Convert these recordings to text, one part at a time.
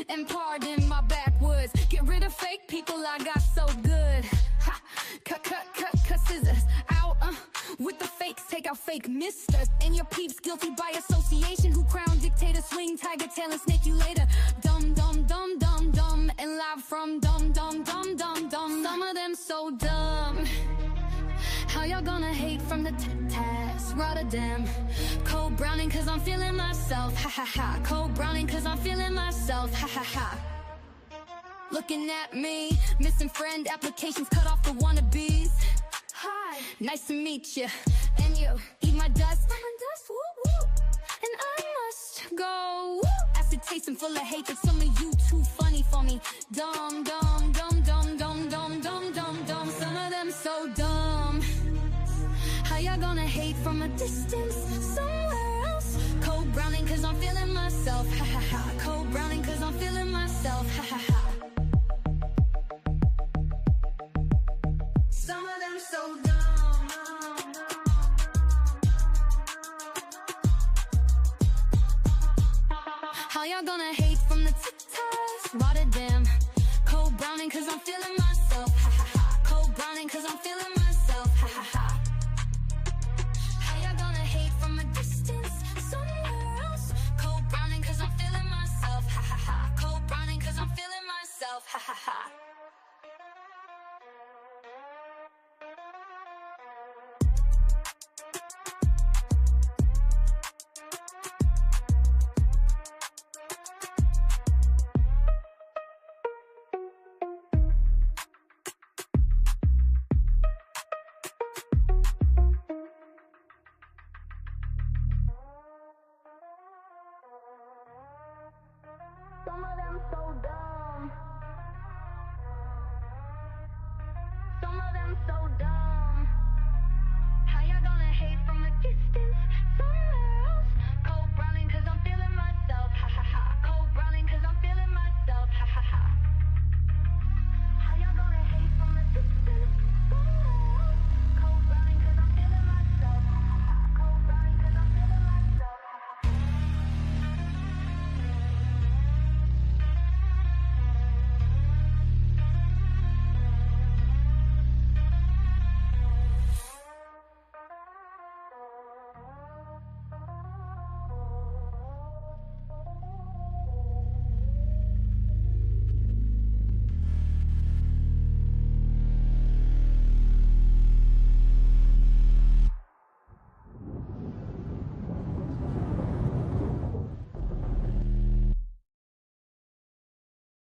And pardon my backwoods. Get rid of fake people, I got so good. Ha, cut scissors out with the fakes. Take out fake misters. And your peeps guilty by association. Who crown dictator, swing tiger tail and snake you later. Dumb, dumb, dumb, dumb, dumb. And live from dumb, dumb, dumb, dumb, dumb. Some of them so dumb. How y'all gonna hate from the task? Rotterdam. Cold browning cause I'm feeling myself. Ha ha ha. Cold browning cause I'm feeling myself. Ha ha ha. Looking at me. Missing friend applications, cut off the wannabes. Hi, nice to meet you. And you eat my dust. Woo, woo. And I must go. Acid tasting full of hatred. Some of you too funny for me. Dumb, dumb, dumb, dumb, dumb, dumb, dumb, dumb, dumb. Some of them so dumb. How y'all gonna hate from a distance? Somewhere else. Cold browning cause I'm feeling myself. Ha ha ha. Cold browning cause I'm feeling myself. Ha ha ha. Some of them so dumb. How y'all gonna hate from the TikToks? Rotterdam. Cold browning cause I'm feeling myself. Ha ha ha. Cold browning cause I'm feeling myself. Ha ha ha. How y'all gonna hate from a distance? Somewhere else. Cold browning cause I'm feeling myself. Ha ha ha. Cold browning cause I'm feeling myself. Ha ha ha. Some of them so dumb. Some of them so dumb. How y'all gonna hate from a distance? Somewhere else. Cold browning cause I'm feeling myself. Ha ha ha. Cold browning cause I'm feeling myself. Ha ha ha. How y'all gonna hate from a distance? Somewhere else. Cold browning cause I'm feeling myself. Ha ha ha. Cold browning cause I'm feeling myself. Ha ha ha.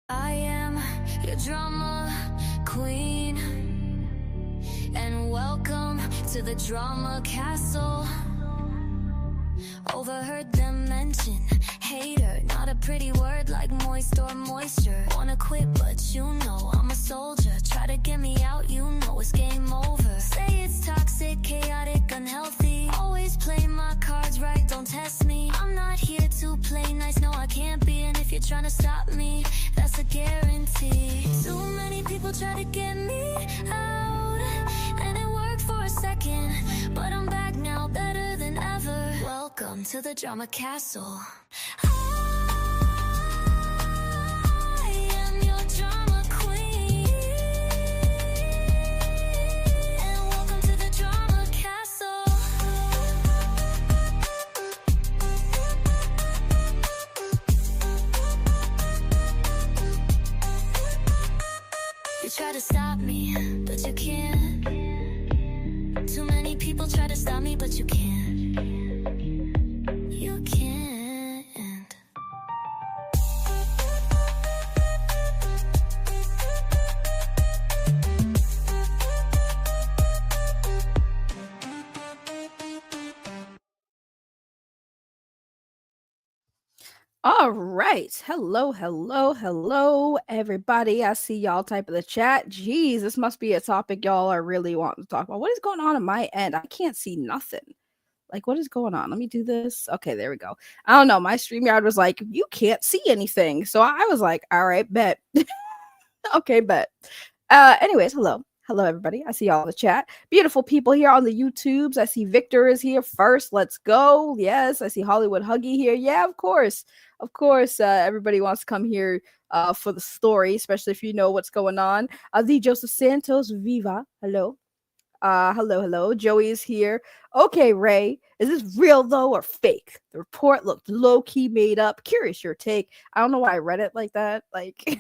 I am your drama queen, and welcome to the drama castle. Overheard them mention hater, not a pretty word like moist or moisture. Wanna quit but you know I'm a soldier. Try to get me out, you know it's game over. Say it's toxic, chaotic, unhealthy. Always play my cards right, don't test me. I'm not here to play nice, no I can't be. And if you're trying to stop me, that's a guarantee. Too many people try to get me out, and it worked for a second, but I'm back now, better than ever. Welcome to the drama castle. I am your drama queen, and welcome to the drama castle. You try to stop me, but you can't. Too many people try to stop me, but you can't. You can't. All right. Hello, everybody. I see y'all type of the chat. Jeez, this must be a topic y'all are really wanting to talk about. What is going on my end? I can't see nothing. Like, what is going on? Let me do this. Okay, there we go. I don't know. My StreamYard was like, you can't see anything. So I was like, all right, bet. Okay, bet. Anyways, hello. Hello, everybody. I see y'all in the chat. Beautiful people here on the YouTubes. I see Victor is here first. Let's go. Yes, I see Hollywood Huggy here. Yeah, of course. Of course, everybody wants to come here for the story, especially if you know what's going on. The Joseph Santos, Viva. Hello. Hello. Joey is here. Okay, Ray, is this real though or fake? The report looked low key made up. Curious your take. I don't know why I read it like that. Like,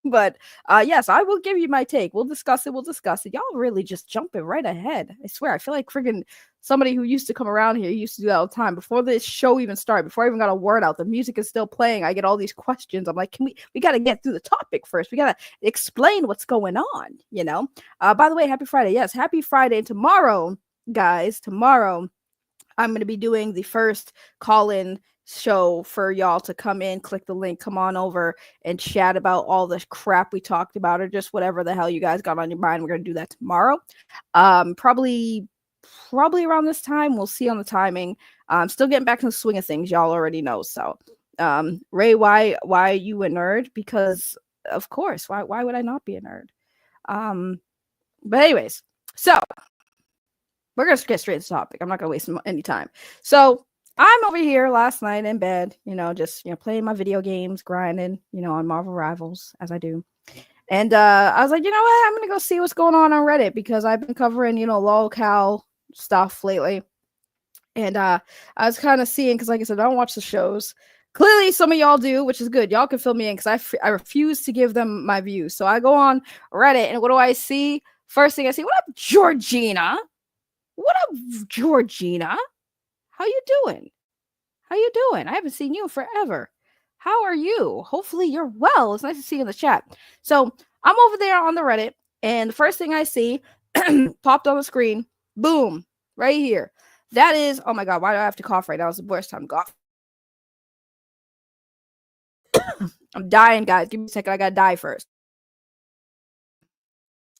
but yes, I will give you my take. We'll discuss it. Y'all really just jumping right ahead. I swear, I feel like friggin' somebody who used to come around here used to do that all the time. Before this show even started, before I even got a word out, the music is still playing. I get all these questions. I'm like, we gotta get through the topic first. We gotta explain what's going on, you know? By the way, happy Friday. Yes, happy Friday. And tomorrow, guys, I'm going to be doing the first call-in show for y'all to come in, click the link, come on over and chat about all the crap we talked about or just whatever the hell you guys got on your mind. We're going to do that tomorrow. Probably around this time. We'll see on the timing. I'm still getting back to the swing of things. Y'all already know. So, Ray, why are you a nerd? Because of course, why would I not be a nerd? But anyways, so we're going to get straight to the topic. I'm not going to waste any time. So I'm over here last night in bed, just, playing my video games, grinding, on Marvel Rivals as I do. And I was like, you know what? I'm going to go see what's going on Reddit because I've been covering, Lolwcows stuff lately. And I was kind of seeing, because like I said, I don't watch the shows. Clearly, some of y'all do, which is good. Y'all can fill me in because I refuse to give them my views. So I go on Reddit, and what do I see? First thing I see, what up, Georgina? What up, Georgina? How you doing? I haven't seen you forever. How are you? Hopefully you're well. It's nice to see you in the chat. So I'm over there on the Reddit, and the first thing I see popped on the screen, boom, right here. That is, oh my God, why do I have to cough right now? It's the worst time to cough. I'm dying, guys. Give me a second. I gotta die first.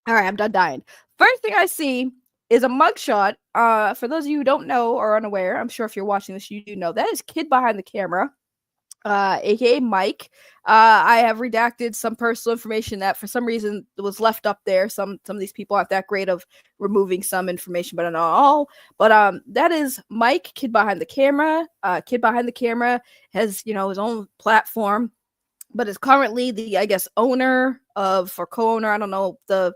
All right, I'm done dying. First thing I see is a mugshot. For those of you who don't know or unaware, I'm sure if you're watching this, you do know that is kid behind the camera, aka Mike. I have redacted some personal information that for some reason was left up there. Some of these people aren't that great of removing some information, but not all. But that is Mike, kid behind the camera. Kid behind the camera has his own platform, but is currently the, I guess, owner of, or co-owner, I don't know the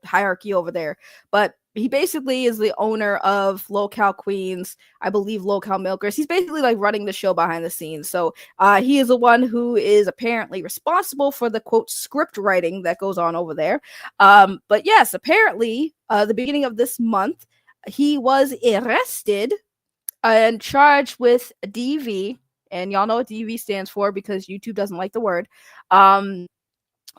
hierarchy over there, but he basically is the owner of Lolcow Queens, I believe Lolcow Milkers. He's basically like running the show behind the scenes. So he is the one who is apparently responsible for the quote script writing that goes on over there. But yes, apparently the beginning of this month, he was arrested and charged with DV. And y'all know what DV stands for because YouTube doesn't like the word.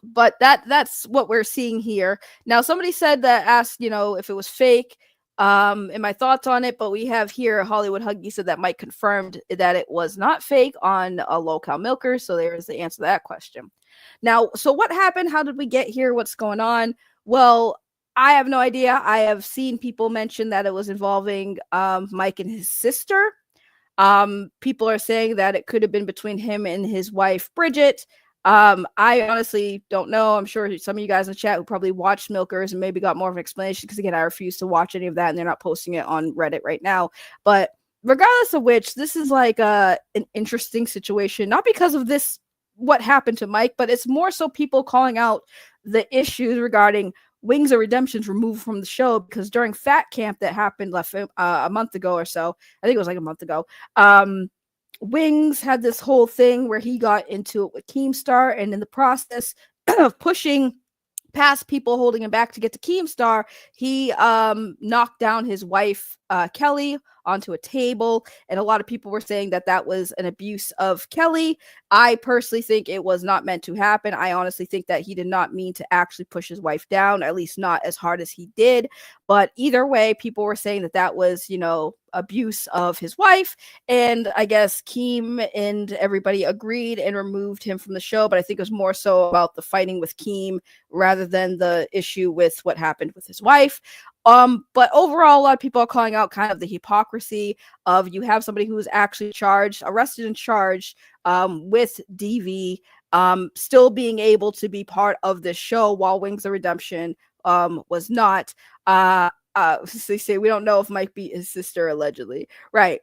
But that's what we're seeing here. Now, somebody asked, if it was fake, and my thoughts on it. But we have here Hollywood Huggy said that Mike confirmed that it was not fake on a Lolcow Milker. So there's the answer to that question. Now, so what happened? How did we get here? What's going on? Well, I have no idea. I have seen people mention that it was involving Mike and his sister. People are saying that it could have been between him and his wife, Bridget. I honestly don't know. I'm sure some of you guys in the chat who probably watched Milkers and maybe got more of an explanation because, again, I refuse to watch any of that and they're not posting it on Reddit right now. But regardless of which, this is like an interesting situation, not because of this, what happened to Mike, but it's more so people calling out the issues regarding Wings of Redemption's removed from the show because during Fat Camp that happened a month ago or so, I think it was like a month ago, Wings had this whole thing where he got into it with Keemstar, and in the process of pushing past people holding him back to get to Keemstar, he knocked down his wife, Kelly, onto a table, and a lot of people were saying that that was an abuse of Kelly. I personally think it was not meant to happen. I honestly think that he did not mean to actually push his wife down, at least not as hard as he did. But either way, people were saying that that was, abuse of his wife. And I guess Keem and everybody agreed and removed him from the show. But I think it was more so about the fighting with Keem rather than the issue with what happened with his wife. But overall, a lot of people are calling out kind of the hypocrisy of you have somebody who is actually arrested and charged with DV, still being able to be part of this show while Wings of Redemption was not. They say we don't know if Mike beat his sister allegedly. Right.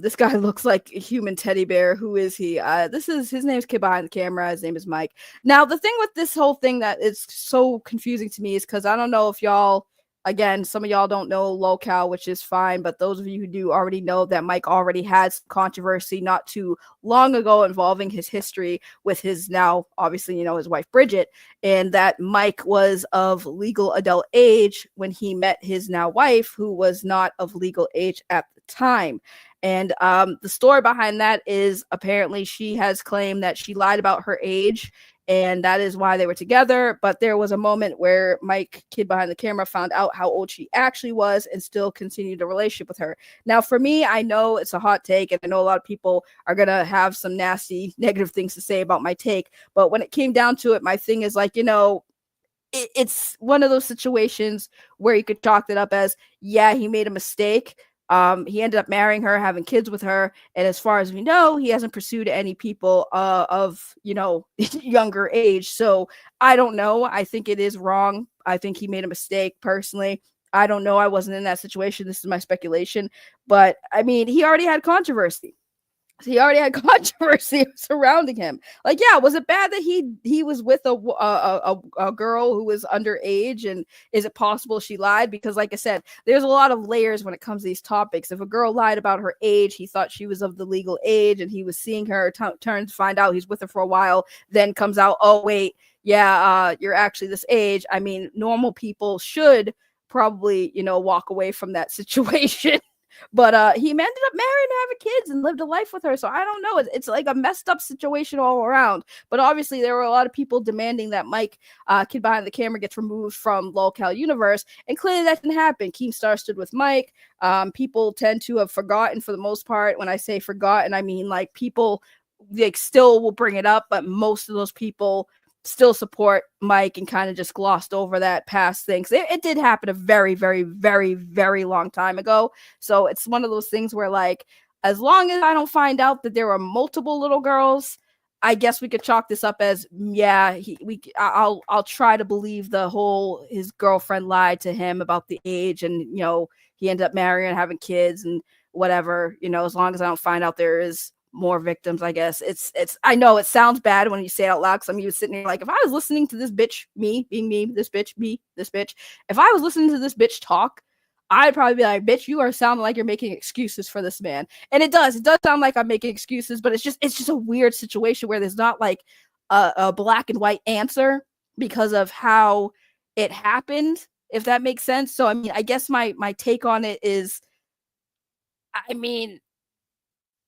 This guy looks like a human teddy bear. Who is he? This is his name's kid behind the camera. His name is Mike. Now, the thing with this whole thing that is so confusing to me is because I don't know if y'all, again, some of y'all don't know Lolcow, which is fine, but those of you who do already know that Mike already had some controversy not too long ago involving his history with his now, obviously, his wife Bridget, and that Mike was of legal adult age when he met his now wife, who was not of legal age at the time. And the story behind that is apparently she has claimed that she lied about her age, and that is why they were together. But there was a moment where Mike, kid behind the camera, found out how old she actually was and still continued a relationship with her. Now, for me, I know it's a hot take, and I know a lot of people are going to have some nasty, negative things to say about my take. But when it came down to it, my thing is like, it's one of those situations where you could chalk it up as, yeah, he made a mistake. He ended up marrying her, having kids with her, and as far as we know, he hasn't pursued any people of younger age. So I don't know. I think it is wrong. I think he made a mistake personally. I don't know. I wasn't in that situation. This is my speculation, but I mean, he already had controversy. He already had controversy surrounding him. Like, yeah, was it bad that he was with a girl who was underage? And is it possible she lied? Because, like I said, there's a lot of layers when it comes to these topics. If a girl lied about her age, he thought she was of the legal age, and he was seeing her. Turns to find out he's with her for a while. Then comes out, oh wait, yeah, you're actually this age. I mean, normal people should probably walk away from that situation. But he ended up marrying and having kids and lived a life with her. So I don't know. It's like a messed up situation all around. But obviously, there were a lot of people demanding that Mike, kid behind the camera, gets removed from Lolcow universe. And clearly that didn't happen. Keemstar stood with Mike. People tend to have forgotten for the most part. When I say forgotten, I mean like people still will bring it up, but most of those people still support Mike and kind of just glossed over that past thing. It did happen a very, very, very, very long time ago. So it's one of those things where, like, as long as I don't find out that there were multiple little girls, I guess we could chalk this up as, yeah, I'll try to believe the whole his girlfriend lied to him about the age, and he ended up marrying and having kids and whatever. As long as I don't find out there is more victims, I guess. It's I know it sounds bad when you say it out loud, because I'm even sitting here like, if I was listening to this bitch, me being me, this bitch, me, this bitch, if I was listening to this bitch talk, I'd probably be like, bitch, you are sounding like you're making excuses for this man. And it does sound like I'm making excuses, but it's just a weird situation where there's not like a black and white answer because of how it happened, if that makes sense. So I mean, I guess my take on it is, I mean,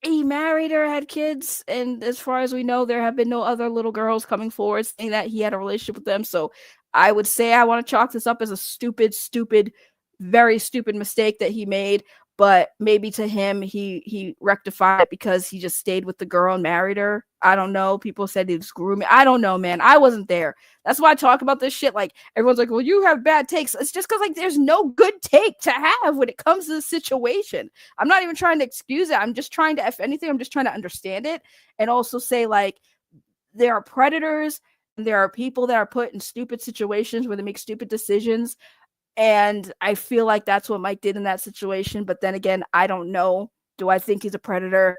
he married her, had kids, and as far as we know, there have been no other little girls coming forward saying that he had a relationship with them. So I would say I want to chalk this up as a stupid, very stupid mistake that he made. But maybe to him, he rectified it because he just stayed with the girl and married her. I don't know. People said he was grooming. I don't know, man. I wasn't there. That's why I talk about this shit. Like, everyone's like, well, you have bad takes. It's just because, like, there's no good take to have when it comes to the situation. I'm not even trying to excuse it. I'm just trying to, if anything, I'm just trying to understand it and also say, like, there are predators and there are people that are put in stupid situations where they make stupid decisions. And I feel like that's what Mike did in that situation. But then again, I don't know. Do I think he's a predator?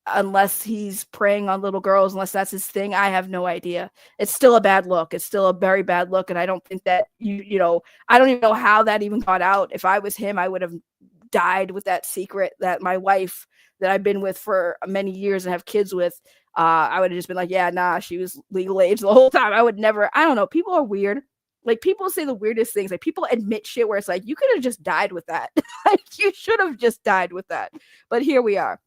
Unless he's preying on little girls, unless that's his thing, I have no idea. It's still a bad look. It's still a very bad look. And I don't think that, I don't even know how that even got out. If I was him, I would have died with that secret that my wife that I've been with for many years and have kids with, I would have just been like, yeah, nah, she was legal age the whole time. I would never, I don't know. People are weird. Like, people say the weirdest things. Like, people admit shit where it's like, you could have just died with that. You should have just died with that. But here we are.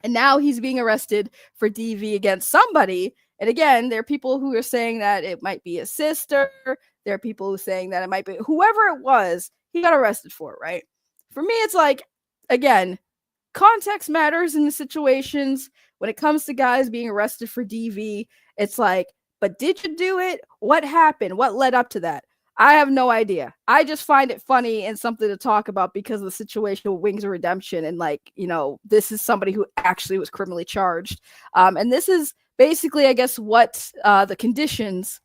And now he's being arrested for DV against somebody. And again, there are people who are saying that it might be his sister. There are people who are saying that it might be whoever it was, he got arrested for it, right? For me, it's like, again, context matters in the situations. When it comes to guys being arrested for DV, it's like, but did you do it? What happened? What led up to that? I have no idea. I just find it funny and something to talk about because of the situation with Wings of Redemption. And like, this is somebody who actually was criminally charged. And this is basically, I guess, what the conditions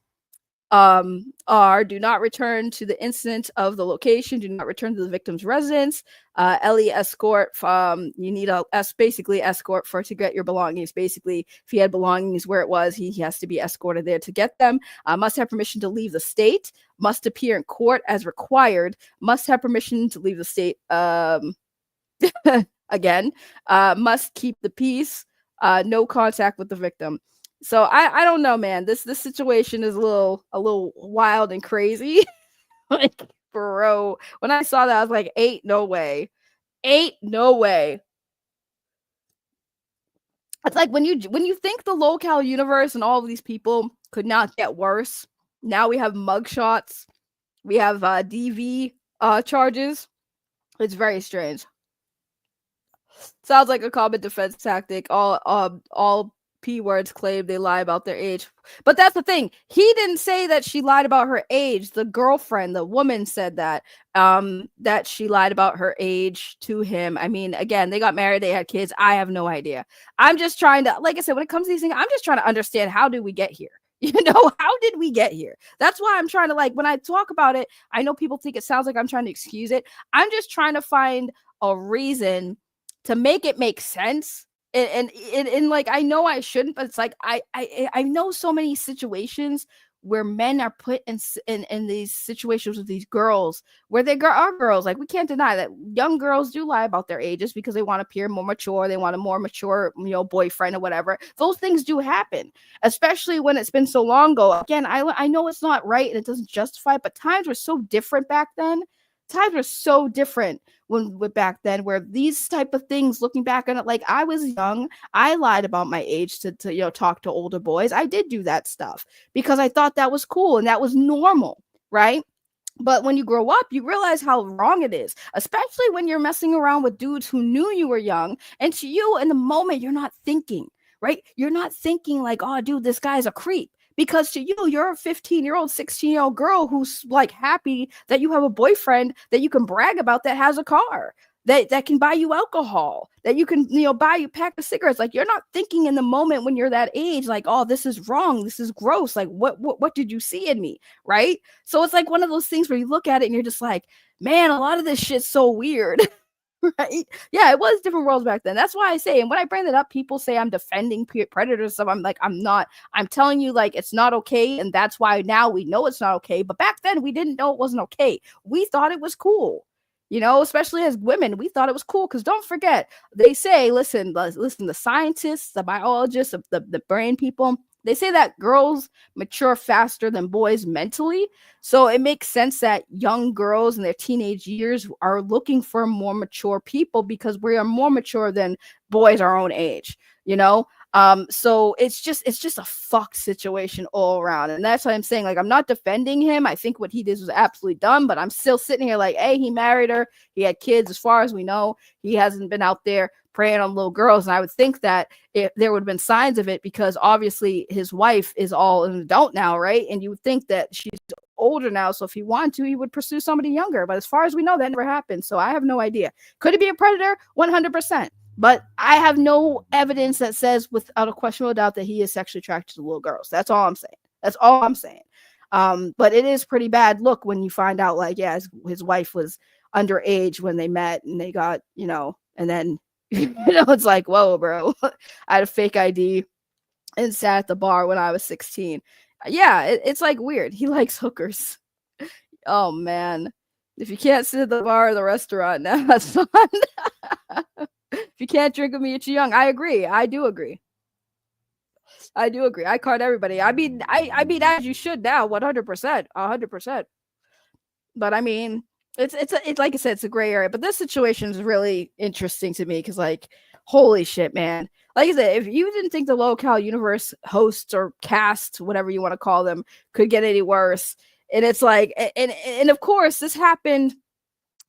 are do not return to the incident of the location, do not return to the victim's residence. Ellie escort, you need a basically escort for to get your belongings. Basically, if he had belongings where it was, he has to be escorted there to get them. Must have permission to leave the state, must appear in court as required, must have permission to leave the state again, must keep the peace, no contact with the victim. So I don't know, man. This situation is a little wild and crazy. Like, bro, when I saw that, I was like, ain't no way. Ain't no way. It's like when you think the locale universe and all of these people could not get worse. Now we have mugshots. We have DV charges. It's very strange. Sounds like a common defense tactic. All P words claim they lie about their age. But that's the thing. He didn't say that she lied about her age. The girlfriend, the woman said that she lied about her age to him. I mean, again, they got married, they had kids. I have no idea. I'm just trying to, like I said, when it comes to these things, I'm just trying to understand, how did we get here? You know, how did we get here? That's why I'm trying to, like, when I talk about it, I know people think it sounds like I'm trying to excuse it. I'm just trying to find a reason to make it make sense. And like, I know I shouldn't, but it's like I know so many situations where men are put in these situations with these girls where they are girls. Like, we can't deny that young girls do lie about their ages because they want to appear more mature. They want a more mature, boyfriend or whatever. Those things do happen, especially when it's been so long ago. Again, I know it's not right and it doesn't justify it, but times were so different back then. Times were so different when back then, where these type of things, looking back on it, like, I was young, I lied about my age to talk to older boys. I did do that stuff because I thought that was cool and that was normal, right? But when you grow up, you realize how wrong it is, especially when you're messing around with dudes who knew you were young, and to you in the moment, you're not thinking, right? You're not thinking like, oh, dude, this guy's a creep. Because to you, you're a 15-year-old, 16-year-old girl who's like happy that you have a boyfriend that you can brag about that has a car, that can buy you alcohol, that you can, buy you a pack of cigarettes. Like, you're not thinking in the moment when you're that age, like, oh, this is wrong, this is gross. Like, what did you see in me, right? So it's like one of those things where you look at it and you're just like, man, a lot of this shit's so weird. Right? Yeah, it was different worlds back then. That's why I say, and when I bring that up, people say I'm defending predators. So I'm like, I'm not. I'm telling you, like, it's not okay, and that's why now we know it's not okay. But back then, we didn't know it wasn't okay. We thought it was cool. Especially as women, we thought it was cool because don't forget, they say, listen, the scientists, the biologists, the brain people, they say that girls mature faster than boys mentally. So it makes sense that young girls in their teenage years are looking for more mature people because we are more mature than boys our own age, so it's just a fucked situation all around. And that's why I'm saying, like, I'm not defending him. I think what he did was absolutely dumb, but I'm still sitting here like, hey, he married her, he had kids. As far as we know, he hasn't been out there preying on little girls. And I would think that there would have been signs of it because obviously his wife is all an adult now, right? And you would think that she's older now, so if he wanted to, he would pursue somebody younger. But as far as we know, that never happened. So I have no idea. Could it be a predator? 100%. But I have no evidence that says without a questionable doubt that he is sexually attracted to little girls. That's all I'm saying. That's all I'm saying. But it is pretty bad look when you find out, like, yeah, his wife was underage when they met and they got, and then, it's like, whoa, bro. I had a fake ID and sat at the bar when I was 16. Yeah, it's like weird. He likes hookers. Oh, man. If you can't sit at the bar or the restaurant, now that's fun. If you can't drink with me, you're too young. I agree. I do agree. I card everybody. I mean, as you should now, 100%, 100%. But I mean, it's like I said, it's a gray area. But this situation is really interesting to me because, like, holy shit, man. Like I said, if you didn't think the locale universe hosts or cast, whatever you want to call them, could get any worse, and it's like, and of course, this happened.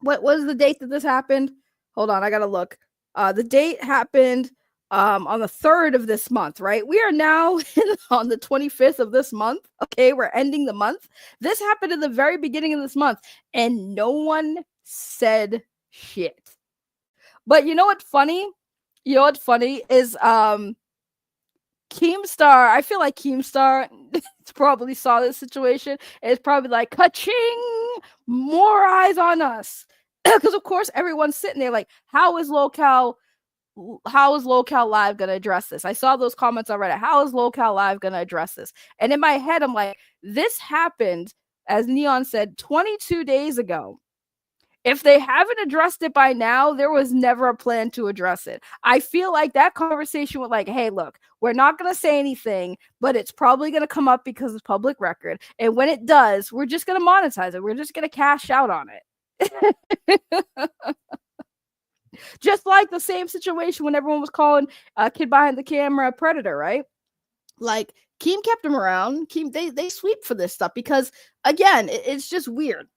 What was the date that this happened? Hold on, I gotta look. The date happened on the 3rd of this month, right? We are now on the 25th of this month. Okay, we're ending the month. This happened in the very beginning of this month, and no one said shit. But you know what's funny? You know what's funny is Keemstar, I feel like Keemstar probably saw this situation. And it's probably like, ka-ching, more eyes on us. Because of course everyone's sitting there like, how is Lolcow Live gonna address this? I saw those comments on Reddit. How is Lolcow Live gonna address this? And in my head, I'm like, this happened, as Neon said, 22 days ago. If they haven't addressed it by now, there was never a plan to address it. I feel like that conversation was like, hey, look, we're not going to say anything, but it's probably going to come up because it's public record. And when it does, we're just going to monetize it. We're just going to cash out on it. Just like the same situation when everyone was calling Kid Behind the Camera a predator, right? Like, Keem kept him around. Keem, they sweep for this stuff because, again, it's just weird.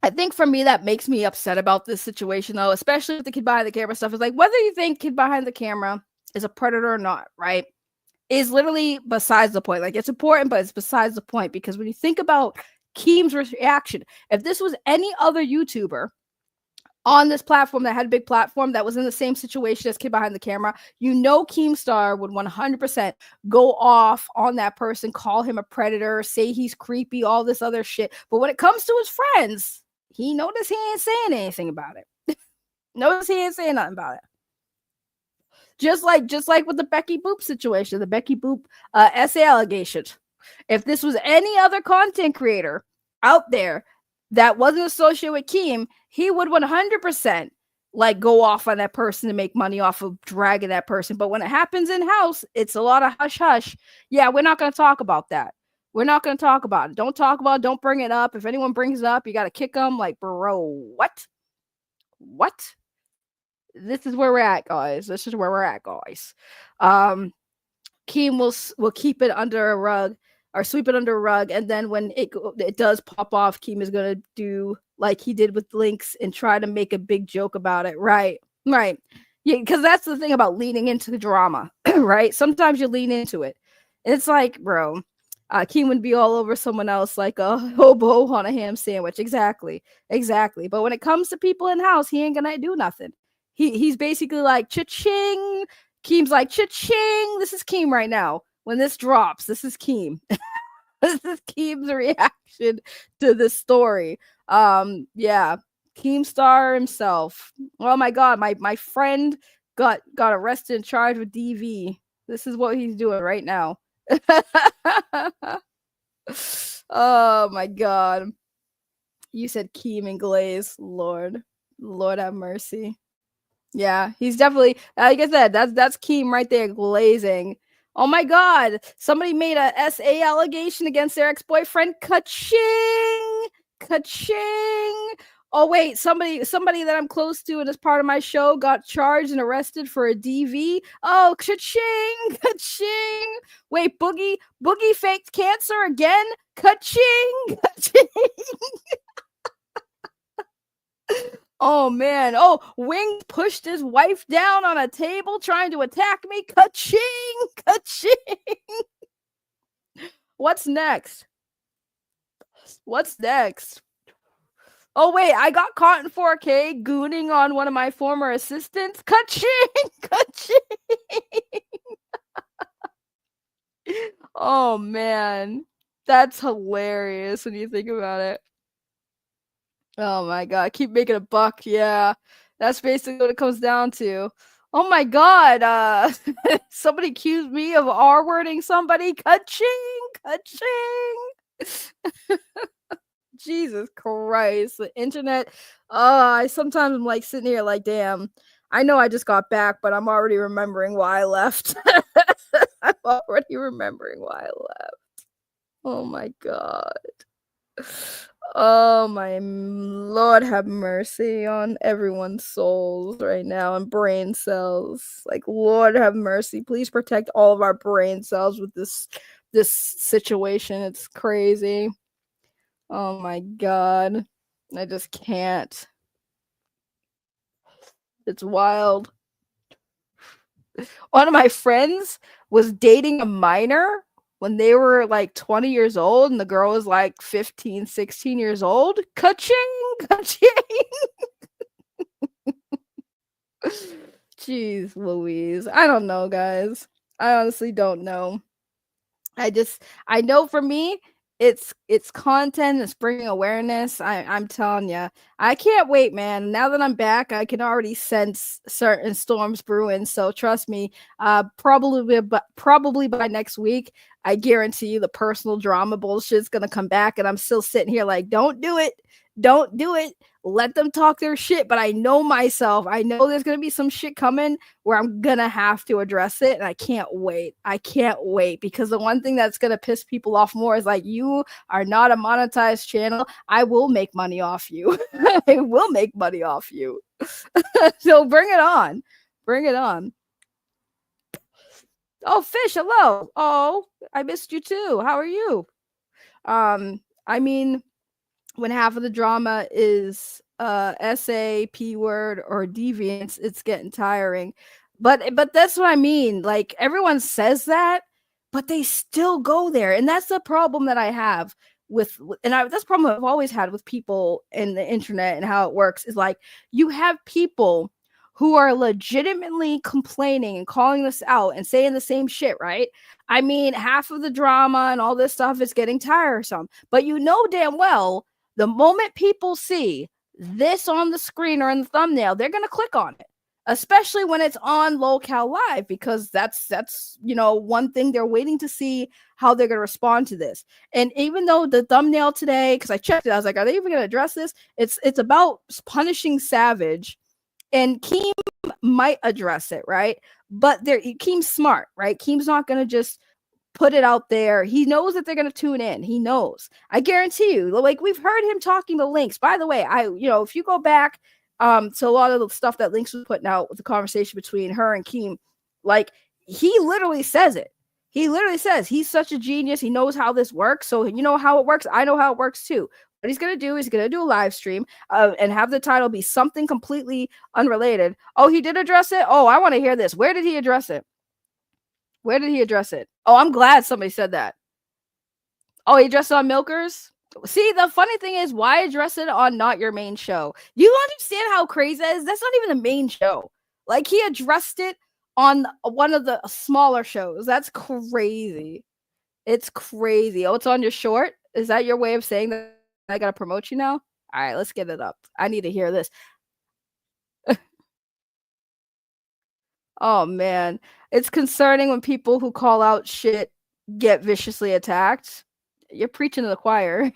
I think for me, that makes me upset about this situation, though, especially with the Kid Behind the Camera stuff. Is like, whether you think Kid Behind the Camera is a predator or not, right, is literally besides the point. Like, it's important, but it's besides the point, because when you think about Keem's reaction, if this was any other YouTuber on this platform that had a big platform that was in the same situation as Kid Behind the Camera, you know Keemstar would 100% go off on that person, call him a predator, say he's creepy, all this other shit. But when it comes to his friends, he noticed he ain't saying anything about it. Notice he ain't saying nothing about it. Just like with the Becky Boop situation, the Becky Boop essay allegations. If this was any other content creator out there that wasn't associated with Keem, he would 100% like go off on that person to make money off of dragging that person. But when it happens in house, it's a lot of hush hush. Yeah, we're not going to talk about that. We're not going to talk about it. Don't talk about it. Don't bring it up. If anyone brings it up, you got to kick them. Like, bro, what? This is where we're at, guys. Keem will keep it under a rug or sweep it under a rug, and then when it does pop off, Keem is gonna do like he did with Lynx and try to make a big joke about it. Right. Yeah, because that's the thing about leaning into the drama, right? Sometimes you lean into it. It's like, bro, Keem would be all over someone else like a hobo on a ham sandwich. Exactly. But when it comes to people in house, he ain't gonna do nothing. He's basically like, cha-ching. Keem's like, cha-ching. This is Keem right now. When this drops, this is Keem. This is Keem's reaction to this story. Yeah. Keemstar himself. Oh my god, my friend got arrested and charged with DV. This is what he's doing right now. Oh my god. You said Keem and Glaze. Lord have mercy. Yeah, he's definitely, like I said, that's Keem right there, glazing. Oh my god, somebody made a SA allegation against their ex-boyfriend. Ka-ching! Oh wait, somebody that I'm close to and is part of my show got charged and arrested for a DV. Oh, ka-ching! Wait, Boogie faked cancer again? Ka-ching! Oh man. Oh, Wing pushed his wife down on a table trying to attack me. Ka-ching! What's next? Oh wait, I got caught in 4K gooning on one of my former assistants. Ka-ching! Oh man. That's hilarious when you think about it. Oh my god, keep making a buck. Yeah, that's basically what it comes down to. Oh my god, somebody accused me of R-wording somebody. Ka-ching! Jesus Christ, the internet. I sometimes am like sitting here like, damn, I know I just got back, but I'm already remembering why I left. I'm already remembering why I left. Oh my god. Oh my Lord, have mercy on everyone's souls right now and brain cells. Like, Lord have mercy. Please protect all of our brain cells with this situation. It's crazy. Oh my god. I just can't. It's wild. One of my friends was dating a minor when they were like 20 years old and the girl was like 15, 16 years old. Ka-ching! Jeez Louise. I don't know, guys. I honestly don't know. I know for me, it's content, it's bringing awareness. I'm telling you, I can't wait, man. Now that I'm back, I can already sense certain storms brewing. So trust me, probably by next week, I guarantee you the personal drama bullshit's gonna come back, and I'm still sitting here like, don't do it, don't do it. Let them talk their shit. But I know myself. I know there's gonna be some shit coming where I'm gonna have to address it, and I can't wait. I can't wait, because the one thing that's gonna piss people off more is like, you are not a monetized channel. I will make money off you. I will make money off you. So bring it on. Bring it on. Oh, Fish, hello. Oh, I missed you too. How are you? I mean, when half of the drama is essay, p word, or deviance, it's getting tiring. But that's what I mean. Like, everyone says that, but they still go there, and that's the problem that I have that's the problem I've always had with people in the internet and how it works is like, you have people who are legitimately complaining and calling this out and saying the same shit, right? I mean, half of the drama and all this stuff is getting tiresome, but you know damn well the moment people see this on the screen or in the thumbnail, they're going to click on it, especially when it's on Lolcow Live, because that's one thing they're waiting to see how they're going to respond to this. And even though the thumbnail today, because I checked it, I was like, are they even going to address this? It's about punishing Savage, and Keem might address it, right? But Keem's smart, right? Keem's not going to just put it out there. He knows that they're going to tune in. He knows. I guarantee you. Like, we've heard him talking to Lynx. By the way, if you go back to a lot of the stuff that Lynx was putting out with the conversation between her and Keem, like, he literally says it. He literally says he's such a genius. He knows how this works. So you know how it works. I know how it works too. What he's going to do is he's going to do a live stream and have the title be something completely unrelated. Oh, he did address it? Oh, I want to hear this. Where did he address it? Where did he address it? Oh, I'm glad somebody said that. Oh, he addressed it on Milkers? See, the funny thing is, why address it on Not Your Main Show? You understand how crazy that is? That's not even the main show. Like, he addressed it on one of the smaller shows. That's crazy. It's crazy. Oh, it's on your short? Is that your way of saying that I gotta promote you now? All right, let's get it up. I need to hear this. Oh man, it's concerning when people who call out shit get viciously attacked. You're preaching to the choir.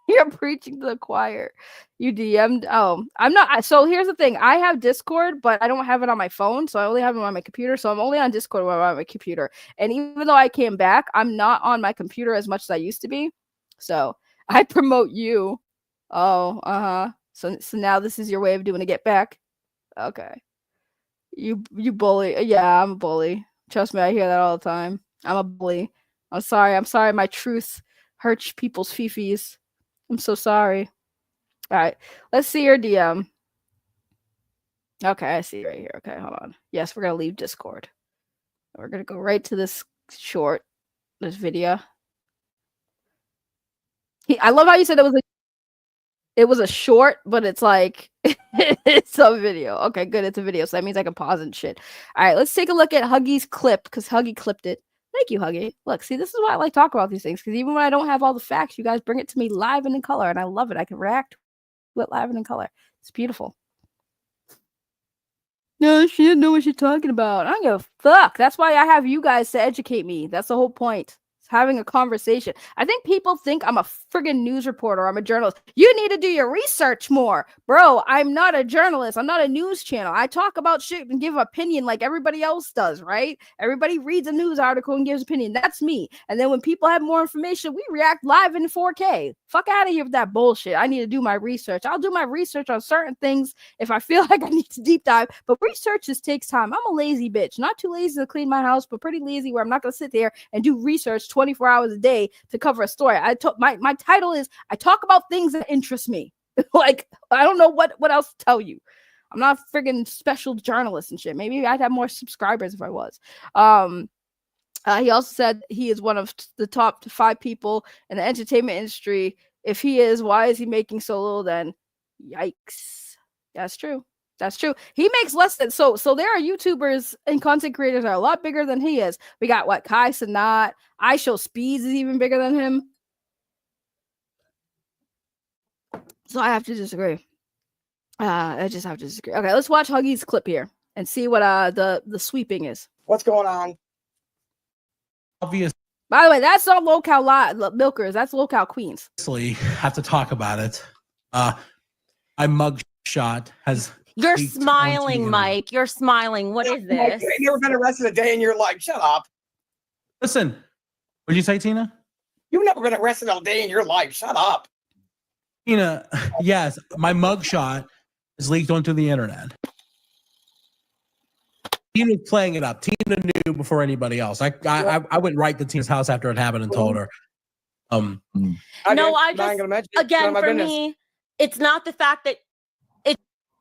You're preaching to the choir. You DM'd. Oh, I'm not. So here's the thing. I have Discord, but I don't have it on my phone. So I only have it on my computer. So I'm only on Discord when I'm on my computer. And even though I came back, I'm not on my computer as much as I used to be. So I promote you. Oh, So now this is your way of doing a get back. Okay. You bully. Yeah, I'm a bully. Trust me, I hear that all the time. I'm a bully. I'm sorry. My truth hurts people's fifis. I'm so sorry. All right, let's see your DM. Okay, I see it right here. Okay, hold on. Yes, we're gonna leave Discord. We're gonna go right to this this video. I love how you said it was a short, but it's like it's a video. Okay, good. It's a video, so that means I can pause and shit. All right, let's take a look at Huggy's clip, because Huggy clipped it. Thank you, Huggy. Look, see, this is why I like talking about these things, because even when I don't have all the facts, you guys bring it to me live and in color, and I love it. I can react to it live and in color. It's beautiful. No, she didn't know what she's talking about. I don't give a fuck. That's why I have you guys to educate me. That's the whole point. Having a conversation. I think people think I'm a friggin' news reporter. I'm a journalist. You need to do your research more. Bro, I'm not a journalist. I'm not a news channel. I talk about shit and give opinion like everybody else does, right? Everybody reads a news article and gives opinion. That's me. And then when people have more information, we react live in 4K. Fuck out of here with that bullshit. I need to do my research. I'll do my research on certain things if I feel like I need to deep dive. But research just takes time. I'm a lazy bitch. Not too lazy to clean my house, but pretty lazy where I'm not going to sit there and do research 24 hours a day to cover a story. My title is I talk about things that interest me. Like, I don't know what else to tell you. I'm not a friggin' special journalist and shit. Maybe I'd have more subscribers if I was. He also said he is one of the top 5 people in the entertainment industry. If he is, why is he making so little then? Yikes. That's true. That's true. He makes less than so there are YouTubers and content creators that are a lot bigger than he is. We got what, Kai Sanat, I Show Speeds is even bigger than him. So I have to disagree. I just have to disagree. Okay, let's watch Huggy's clip here and see what the sweeping is. What's going on? Obviously, by the way, that's not Lolwcow milkers. That's Lolwcow queens. Have to talk about it. My mugshot has. You're smiling, Mike. You're smiling. What is this? You've never been arrested a day in your life. Shut up. Listen, what did you say, Tina? You've never been arrested a day in your life. Shut up. Tina, yes, my mugshot is leaked onto the internet. Tina's playing it up. Tina knew before anybody else. I went right to Tina's house after it happened and told her. No, I just, again, for me, it's not the fact that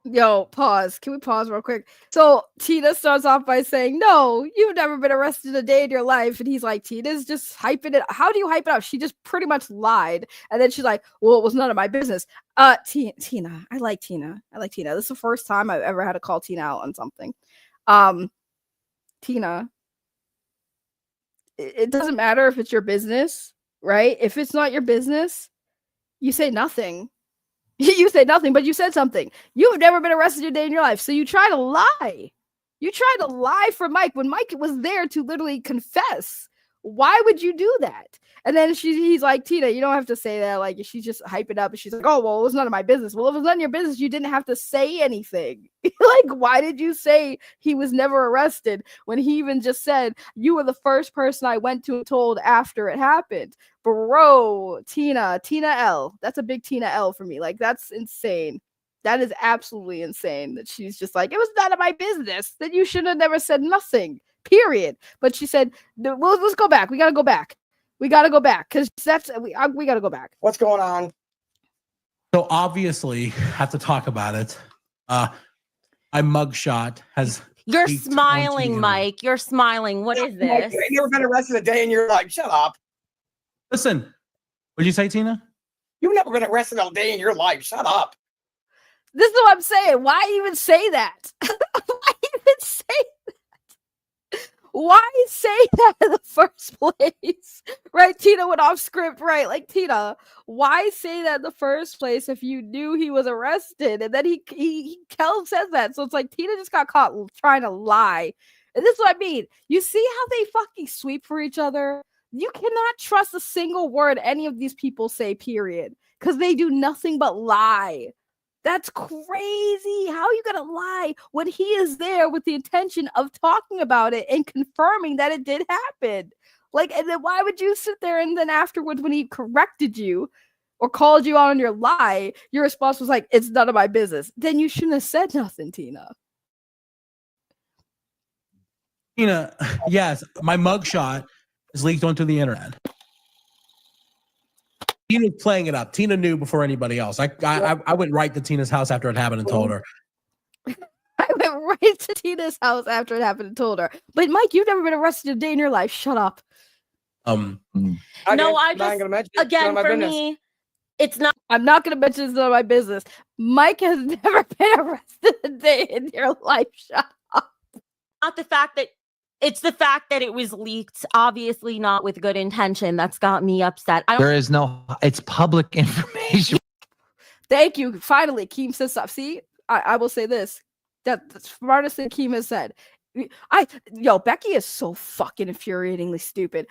Yo, pause. Can we pause real quick? So Tina starts off by saying, no, you've never been arrested a day in your life. And he's like, Tina's just hyping it. How do you hype it up? She just pretty much lied. And then she's like, well, it was none of my business. Tina. I like Tina. This is the first time I've ever had to call Tina out on something. Tina, it doesn't matter if it's your business, right? If it's not your business, you say nothing. You say nothing, but you said something. You've never been arrested a day in your life. So you try to lie. You try to lie for Mike when Mike was there to literally confess. Why would you do that? And then he's like, Tina, you don't have to say that. Like, she's just hyping up. And she's like, oh, well, it was none of my business. Well, if it was none of your business, you didn't have to say anything. Like, why did you say he was never arrested when he even just said, you were the first person I went to and told after it happened? Bro, Tina L. That's a big Tina L for me. Like, that's insane. That is absolutely insane that she's just like, it was none of my business. Then you should have never said nothing. Period. But she said, well, let's go back. We got to go back. We got to go back because we got to go back. What's going on? So obviously, have to talk about it. My mugshot has. You're smiling, Mike. You're smiling. What is this? You've never been arrested a day in your life. Shut up. Listen, what did you say, Tina? You've never been arrested a day in your life. Shut up. This is what I'm saying. Why even say that? Why even say that? Why say that in the first place? Right? Tina went off script, right? Like, Tina, why say that in the first place if you knew he was arrested? And then Kel says that. So it's like Tina just got caught trying to lie. And this is what I mean. You see how they fucking sweep for each other? You cannot trust a single word any of these people say, period. Because they do nothing but lie. That's crazy. How are you going to lie when he is there with the intention of talking about it and confirming that it did happen? Like, and then why would you sit there and then afterwards when he corrected you or called you out on your lie, your response was like, it's none of my business. Then you shouldn't have said nothing, Tina. Tina, yes, my mugshot is leaked onto the internet. Tina's playing it up. Tina knew before anybody else. I went right to Tina's house after it happened and told her. I went right to Tina's house after it happened and told her. But Mike, you've never been arrested a day in your life. Shut up. No, I just, again, for me, it's not. I'm not going to mention it's none of my business. Mike has never been arrested a day in your life. Shut up. Not the fact that. It's the fact that it was leaked, obviously not with good intention. That's got me upset. It's public information. Thank you. Finally, Keem says stuff. See, I will say this. That's the smartest thing Keem has said. Becky is so fucking infuriatingly stupid.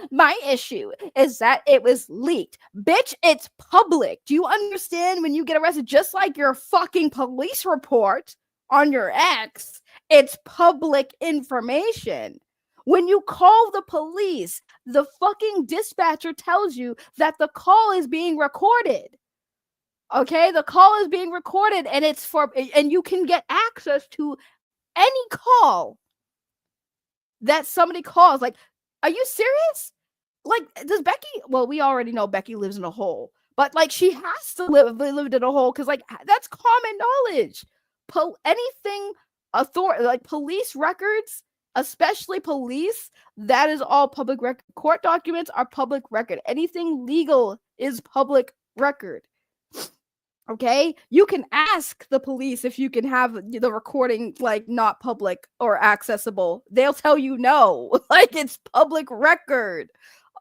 My issue is that it was leaked. Bitch, it's public. Do you understand when you get arrested? Just like your fucking police report on your ex, it's public information. When you call the police, the fucking dispatcher tells you that the call is being recorded. Okay, the call is being recorded and you can get access to any call that somebody calls. Like, are you serious? Like, does Becky, well, we already know Becky lives in a hole, but like she has to live in a hole because like that's common knowledge. Anything like police records, especially police, that is all public record. Court documents are public record. Anything legal is public record. Okay, you can ask the police if you can have the recording like not public or accessible. They'll tell you no, like it's public record.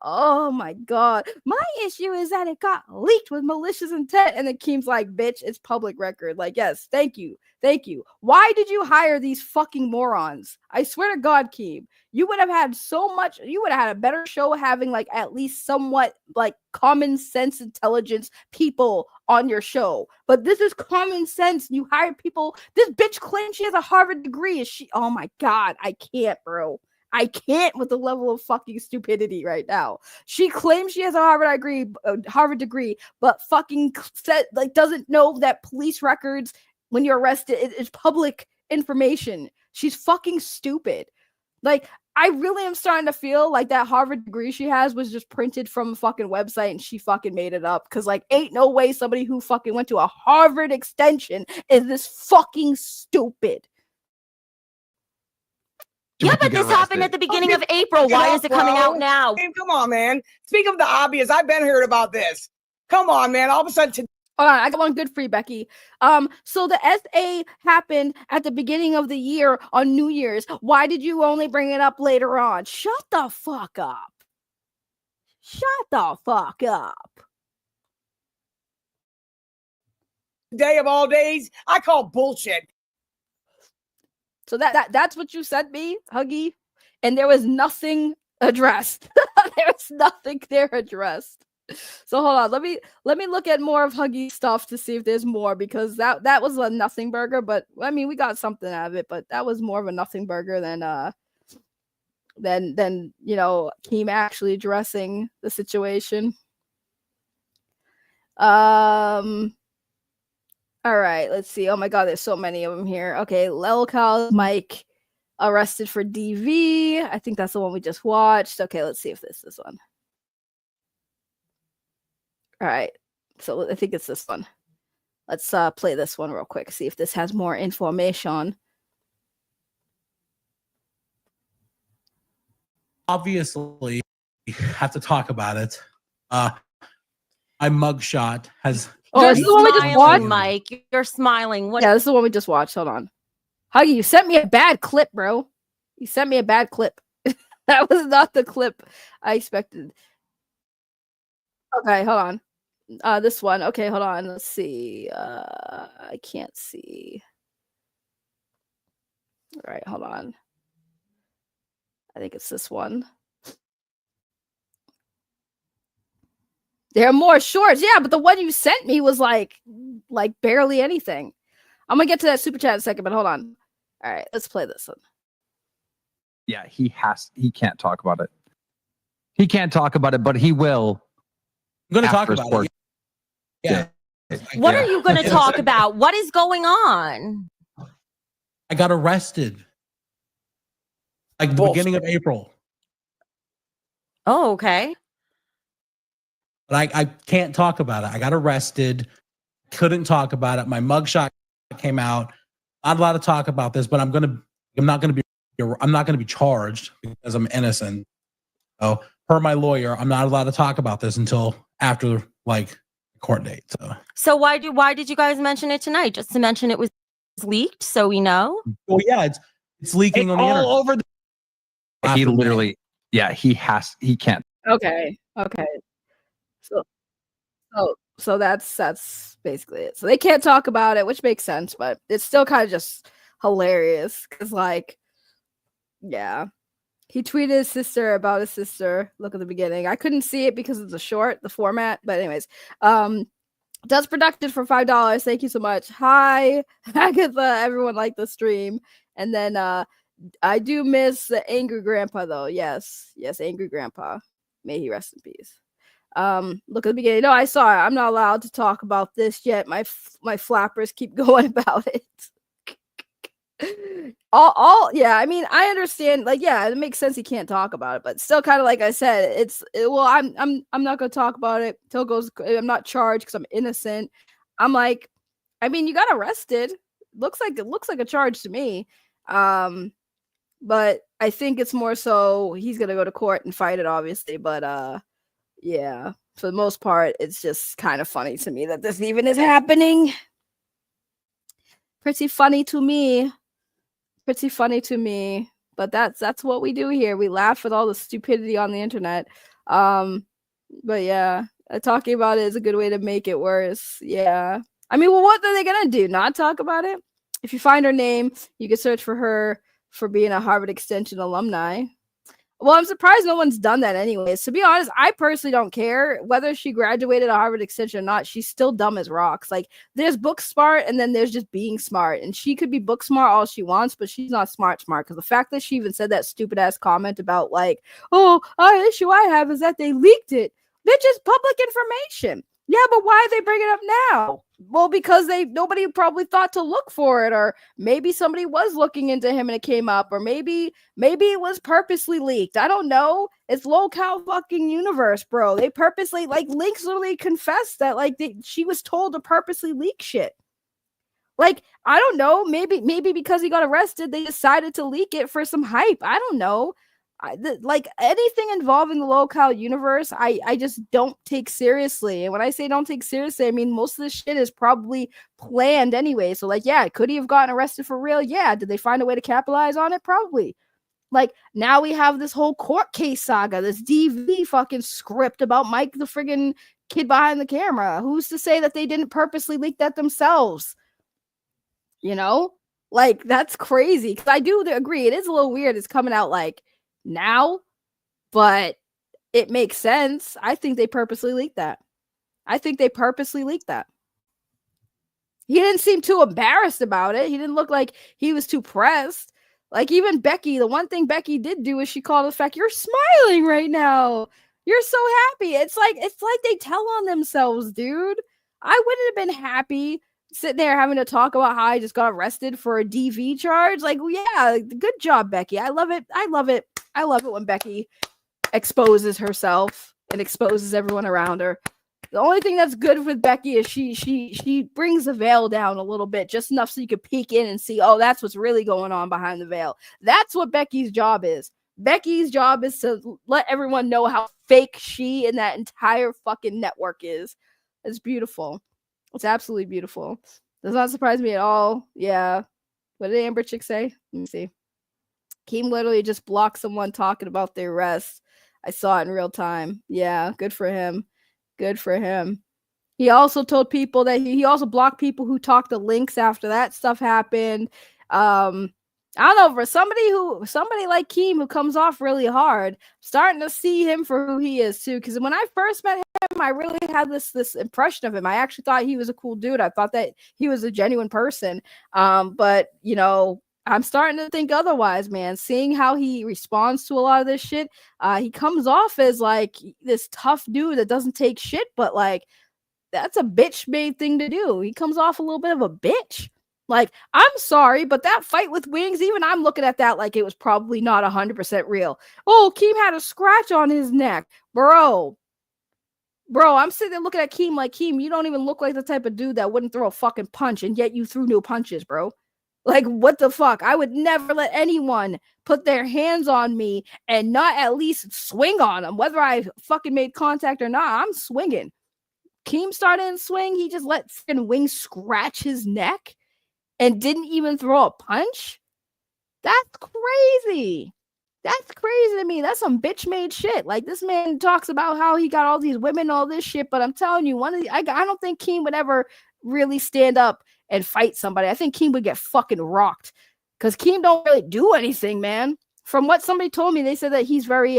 Oh my god. My issue is that it got leaked with malicious intent, and then Keem's like, bitch, it's public record. Like, yes, thank you. Thank you. Why did you hire these fucking morons? I swear to God, Keem, you would have had so much, you would have had a better show having like at least somewhat like common sense intelligence people on your show. But this is common sense. You hire people. This bitch claims she has a Harvard degree. Is she? Oh my god, I can't, bro. I can't with the level of fucking stupidity right now. She claims she has a Harvard degree, but fucking said like doesn't know that police records when you're arrested is public information. She's fucking stupid. Like, I really am starting to feel like that Harvard degree she has was just printed from a fucking website and she fucking made it up. Cause like, ain't no way somebody who fucking went to a Harvard extension is this fucking stupid. Yeah, but this happened at the beginning of April. Why is it coming out now? Come on, man. Speak of the obvious. I've been heard about this. Come on, man. All of a sudden, Hold on, I got one good for you, Becky. So the SA happened at the beginning of the year on New Year's. Why did you only bring it up later on? Shut the fuck up. Shut the fuck up. day of all days, I call bullshit. So that's what you sent me, Huggy, and there was nothing addressed. There was nothing there addressed. So hold on, let me look at more of Huggy's stuff to see if there's more, because that was a nothing burger. But I mean, we got something out of it, but that was more of a nothing burger than you know, Keem actually addressing the situation. All right, let's see. Oh my god, there's so many of them here. Okay, Lolwcows, Mike arrested for DV. I think that's the one we just watched. Okay, let's see if this is one. All right, so I think it's this one. Let's play this one real quick, see if this has more information. Obviously, we have to talk about it. My mugshot has... Oh, this is the one we just watched? Mike, you're smiling. What? Yeah, this is the one we just watched. Hold on. Huggy, you sent me a bad clip, bro. You sent me a bad clip. That was not the clip I expected. Okay, hold on. This one. Okay, hold on. Let's see. I can't see. All right, hold on. I think it's this one. There are more shorts. Yeah, but the one you sent me was like barely anything. I'm gonna get to that super chat in a second, but hold on. All right, let's play this one. Yeah, he can't talk about it. He can't talk about it, but he will. I'm gonna talk about it. Yeah. What are you gonna talk about? What is going on? I got arrested. Like the beginning of April. Oh, okay. But I can't talk about it. I got arrested. Couldn't talk about it. My mugshot came out. Not allowed to talk about this, but I'm not gonna be charged because I'm innocent. So per my lawyer, I'm not allowed to talk about this until after like court date. So why did you guys mention it tonight? Just to mention it was leaked, so we know. Well, yeah, it's leaking on the internet. All over the. He literally, yeah, he can't. Okay. So that's basically it. So they can't talk about it, which makes sense, but it's still kind of just hilarious because, like, yeah, he tweeted his sister about his sister. Look at the beginning. I couldn't see it because of the format, but anyways, does productive for $5. Thank you so much. Hi, Agatha. Everyone liked the stream, and then I do miss the angry grandpa though. Yes, angry grandpa. May he rest in peace. Look at the beginning. No, I saw it. I'm not allowed to talk about this yet. My flappers keep going about it. Yeah, I mean, I understand, like, yeah, it makes sense he can't talk about it, but still kind of like I said, I'm not gonna talk about it till I'm not charged because I'm innocent. I'm like, I mean, you got arrested. Looks like a charge to me. But I think it's more so he's gonna go to court and fight it, obviously, but Yeah, for the most part, it's just kind of funny to me that this even is happening. Pretty funny to me. Pretty funny to me. But that's what we do here. We laugh at all the stupidity on the internet. But yeah, talking about it is a good way to make it worse. Yeah. I mean, well, what are they gonna do? Not talk about it? If you find her name, you can search for her for being a Harvard Extension alumni. Well, I'm surprised no one's done that anyways. To be honest, I personally don't care whether she graduated at Harvard Extension or not. She's still dumb as rocks. Like, there's book smart and then there's just being smart. And she could be book smart all she wants, but she's not smart. Because the fact that she even said that stupid ass comment about, like, oh, the issue I have is that they leaked it. They're just public information. Yeah, but why are they bringing it up now? Well, because nobody probably thought to look for it, or maybe somebody was looking into him and it came up, or maybe it was purposely leaked. I don't know. It's Lolwcows fucking universe, bro. They purposely, like, Lynx literally confessed that, like, she was told to purposely leak shit. Like, I don't know. Maybe because he got arrested, they decided to leak it for some hype. I don't know. Like, anything involving the Lolwcows universe, I just don't take seriously. And when I say don't take seriously, I mean most of this shit is probably planned anyway. So, like, yeah, could he have gotten arrested for real? Yeah. Did they find a way to capitalize on it? Probably. Like, now we have this whole court case saga, this DV fucking script about Mike, the friggin' kid behind the camera. Who's to say that they didn't purposely leak that themselves? You know? Like, that's crazy. Because I do agree, it is a little weird. It's coming out, like, now, but it makes sense. I think they purposely leaked that. He didn't seem too embarrassed about it. He didn't look like he was too pressed. Like, even Becky, the one thing Becky did do is she called the fact, you're smiling right now. You're so happy. It's like they tell on themselves, dude. I wouldn't have been happy sitting there having to talk about how I just got arrested for a DV charge. Like, yeah, good job, Becky. I love it. I love it when Becky exposes herself and exposes everyone around her. The only thing that's good with Becky is she brings the veil down a little bit, just enough so you could peek in and see, oh, that's what's really going on behind the veil. That's what Becky's job is. Becky's job is to let everyone know how fake she and that entire fucking network is. It's beautiful. It's absolutely beautiful. Does not surprise me at all. Yeah. What did Amber Chick say? Let me see. Keem literally just blocked someone talking about their arrest. I saw it in real time. Yeah, good for him. Good for him. He also told people that he also blocked people who talked to Lynx after that stuff happened. I don't know, for somebody like Keem who comes off really hard, starting to see him for who he is too. Because when I first met him, I really had this impression of him. I actually thought he was a cool dude. I thought that he was a genuine person. But you know, I'm starting to think otherwise, man. Seeing how he responds to a lot of this shit, he comes off as like this tough dude that doesn't take shit, but like that's a bitch-made thing to do. He comes off a little bit of a bitch. Like, I'm sorry, but that fight with Wings, even I'm looking at that like it was probably not 100% real. Oh, Keem had a scratch on his neck. Bro, I'm sitting there looking at Keem like, Keem, you don't even look like the type of dude that wouldn't throw a fucking punch, and yet you threw no punches, bro. Like, what the fuck? I would never let anyone put their hands on me and not at least swing on them. Whether I fucking made contact or not, I'm swinging. Keemstar didn't swing. He just let fucking Wings scratch his neck and didn't even throw a punch. That's crazy. That's crazy to me. That's some bitch-made shit. Like, this man talks about how he got all these women, all this shit, but I'm telling you, I don't think Keem would ever really stand up and fight somebody. I think Keem would get fucking rocked because Keem don't really do anything, man. From what somebody told me, they said that he's very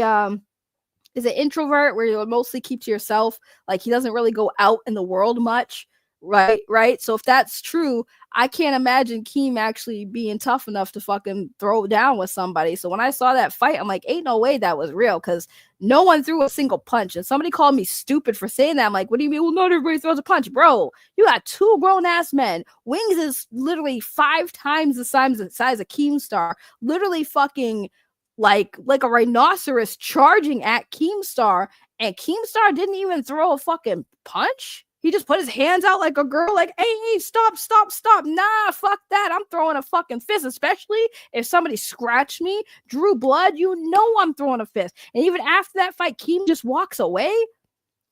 is an introvert where you mostly keep to yourself. Like, he doesn't really go out in the world much. Right. So if that's true, I can't imagine Keem actually being tough enough to fucking throw down with somebody. So when I saw that fight, I'm like, ain't no way that was real, because no one threw a single punch. And somebody called me stupid for saying that. I'm like, what do you mean? Well, not everybody throws a punch. Bro, you got two grown-ass men. Wings is literally 5 times the size of Keemstar. Literally fucking like a rhinoceros charging at Keemstar. And Keemstar didn't even throw a fucking punch. He just put his hands out like a girl, like, hey, stop. Nah, fuck that. I'm throwing a fucking fist, especially if somebody scratched me, drew blood. You know I'm throwing a fist. And even after that fight, Keem just walks away.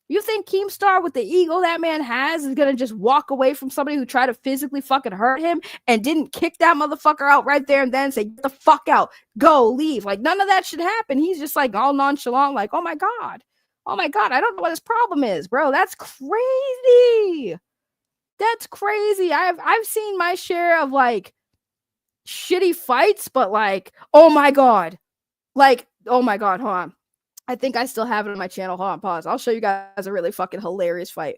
You think Keemstar, with the ego that man has, is gonna just walk away from somebody who tried to physically fucking hurt him and didn't kick that motherfucker out right there and then, say, get the fuck out, go, leave? Like, none of that should happen. He's just like all nonchalant, like, oh my God, I don't know what his problem is, bro. That's crazy. That's crazy. I've seen my share of like shitty fights, but like, oh my God, hold on. I think I still have it on my channel. Hold on, pause. I'll show you guys a really fucking hilarious fight.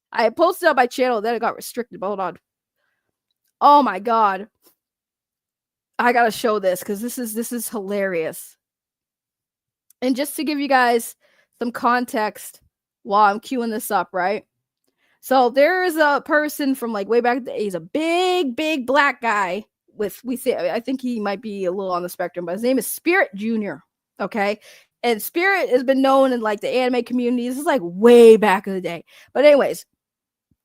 I posted on my channel, then it got restricted, but hold on. Oh my God. I gotta show this because this is hilarious. And just to give you guys some context while I'm queuing this up, right? So there's a person from like way back in the day. He's a big black guy I think he might be a little on the spectrum, but his name is Spirit Jr. Okay. And Spirit has been known in like the anime community. This is like way back in the day. But anyways,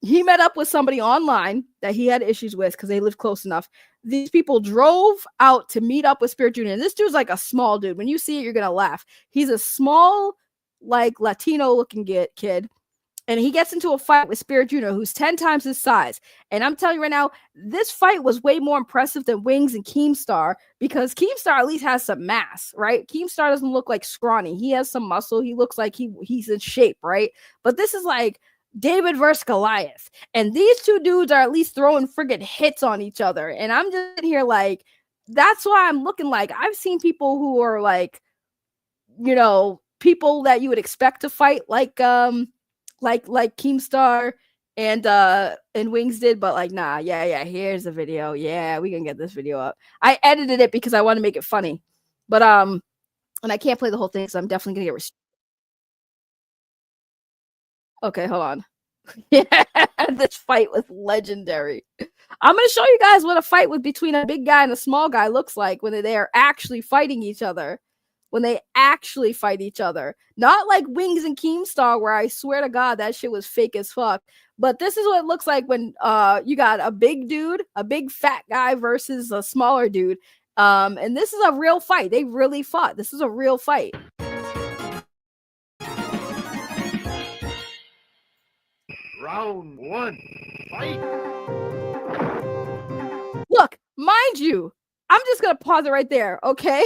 he met up with somebody online that he had issues with because they lived close enough. These people drove out to meet up with Spirit Jr. And this dude's like a small dude. When you see it, you're going to laugh. He's a small, like Latino looking kid. And he gets into a fight with Spirit Jr., who's 10 times his size. And I'm telling you right now, this fight was way more impressive than Wings and Keemstar, because Keemstar at least has some mass, right? Keemstar doesn't look like scrawny. He has some muscle. He looks like he's in shape, right? But this is like David versus Goliath. And these two dudes are at least throwing friggin' hits on each other. And I'm just here like, that's why I'm looking like, I've seen people who are like, you know, people that you would expect to fight like Keemstar and Wings did, but like, nah, yeah, here's the video. Yeah, we can get this video up. I edited it because I want to make it funny. But and I can't play the whole thing, so I'm definitely gonna get restricted. Okay, hold on. Yeah, this fight was legendary. I'm gonna show you guys what a fight with between a big guy and a small guy looks like when they are actually fighting each other. When they actually fight each other. Not like Wings and Keemstar, where I swear to God that shit was fake as fuck. But this is what it looks like when you got a big dude, a big fat guy versus a smaller dude. And this is a real fight. They really fought. This is a real fight. Round one, fight. Look, mind you, I'm just gonna pause it right there, okay?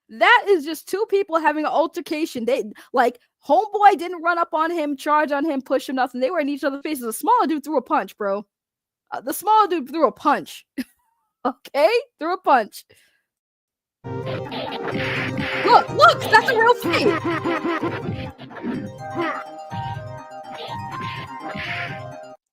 That is just two people having an altercation. They like homeboy didn't run up on him, charge on him, push him, nothing. They were in each other's faces. The smaller dude threw a punch, bro. The smaller dude threw a punch. Okay, threw a punch. Look, that's a real fight.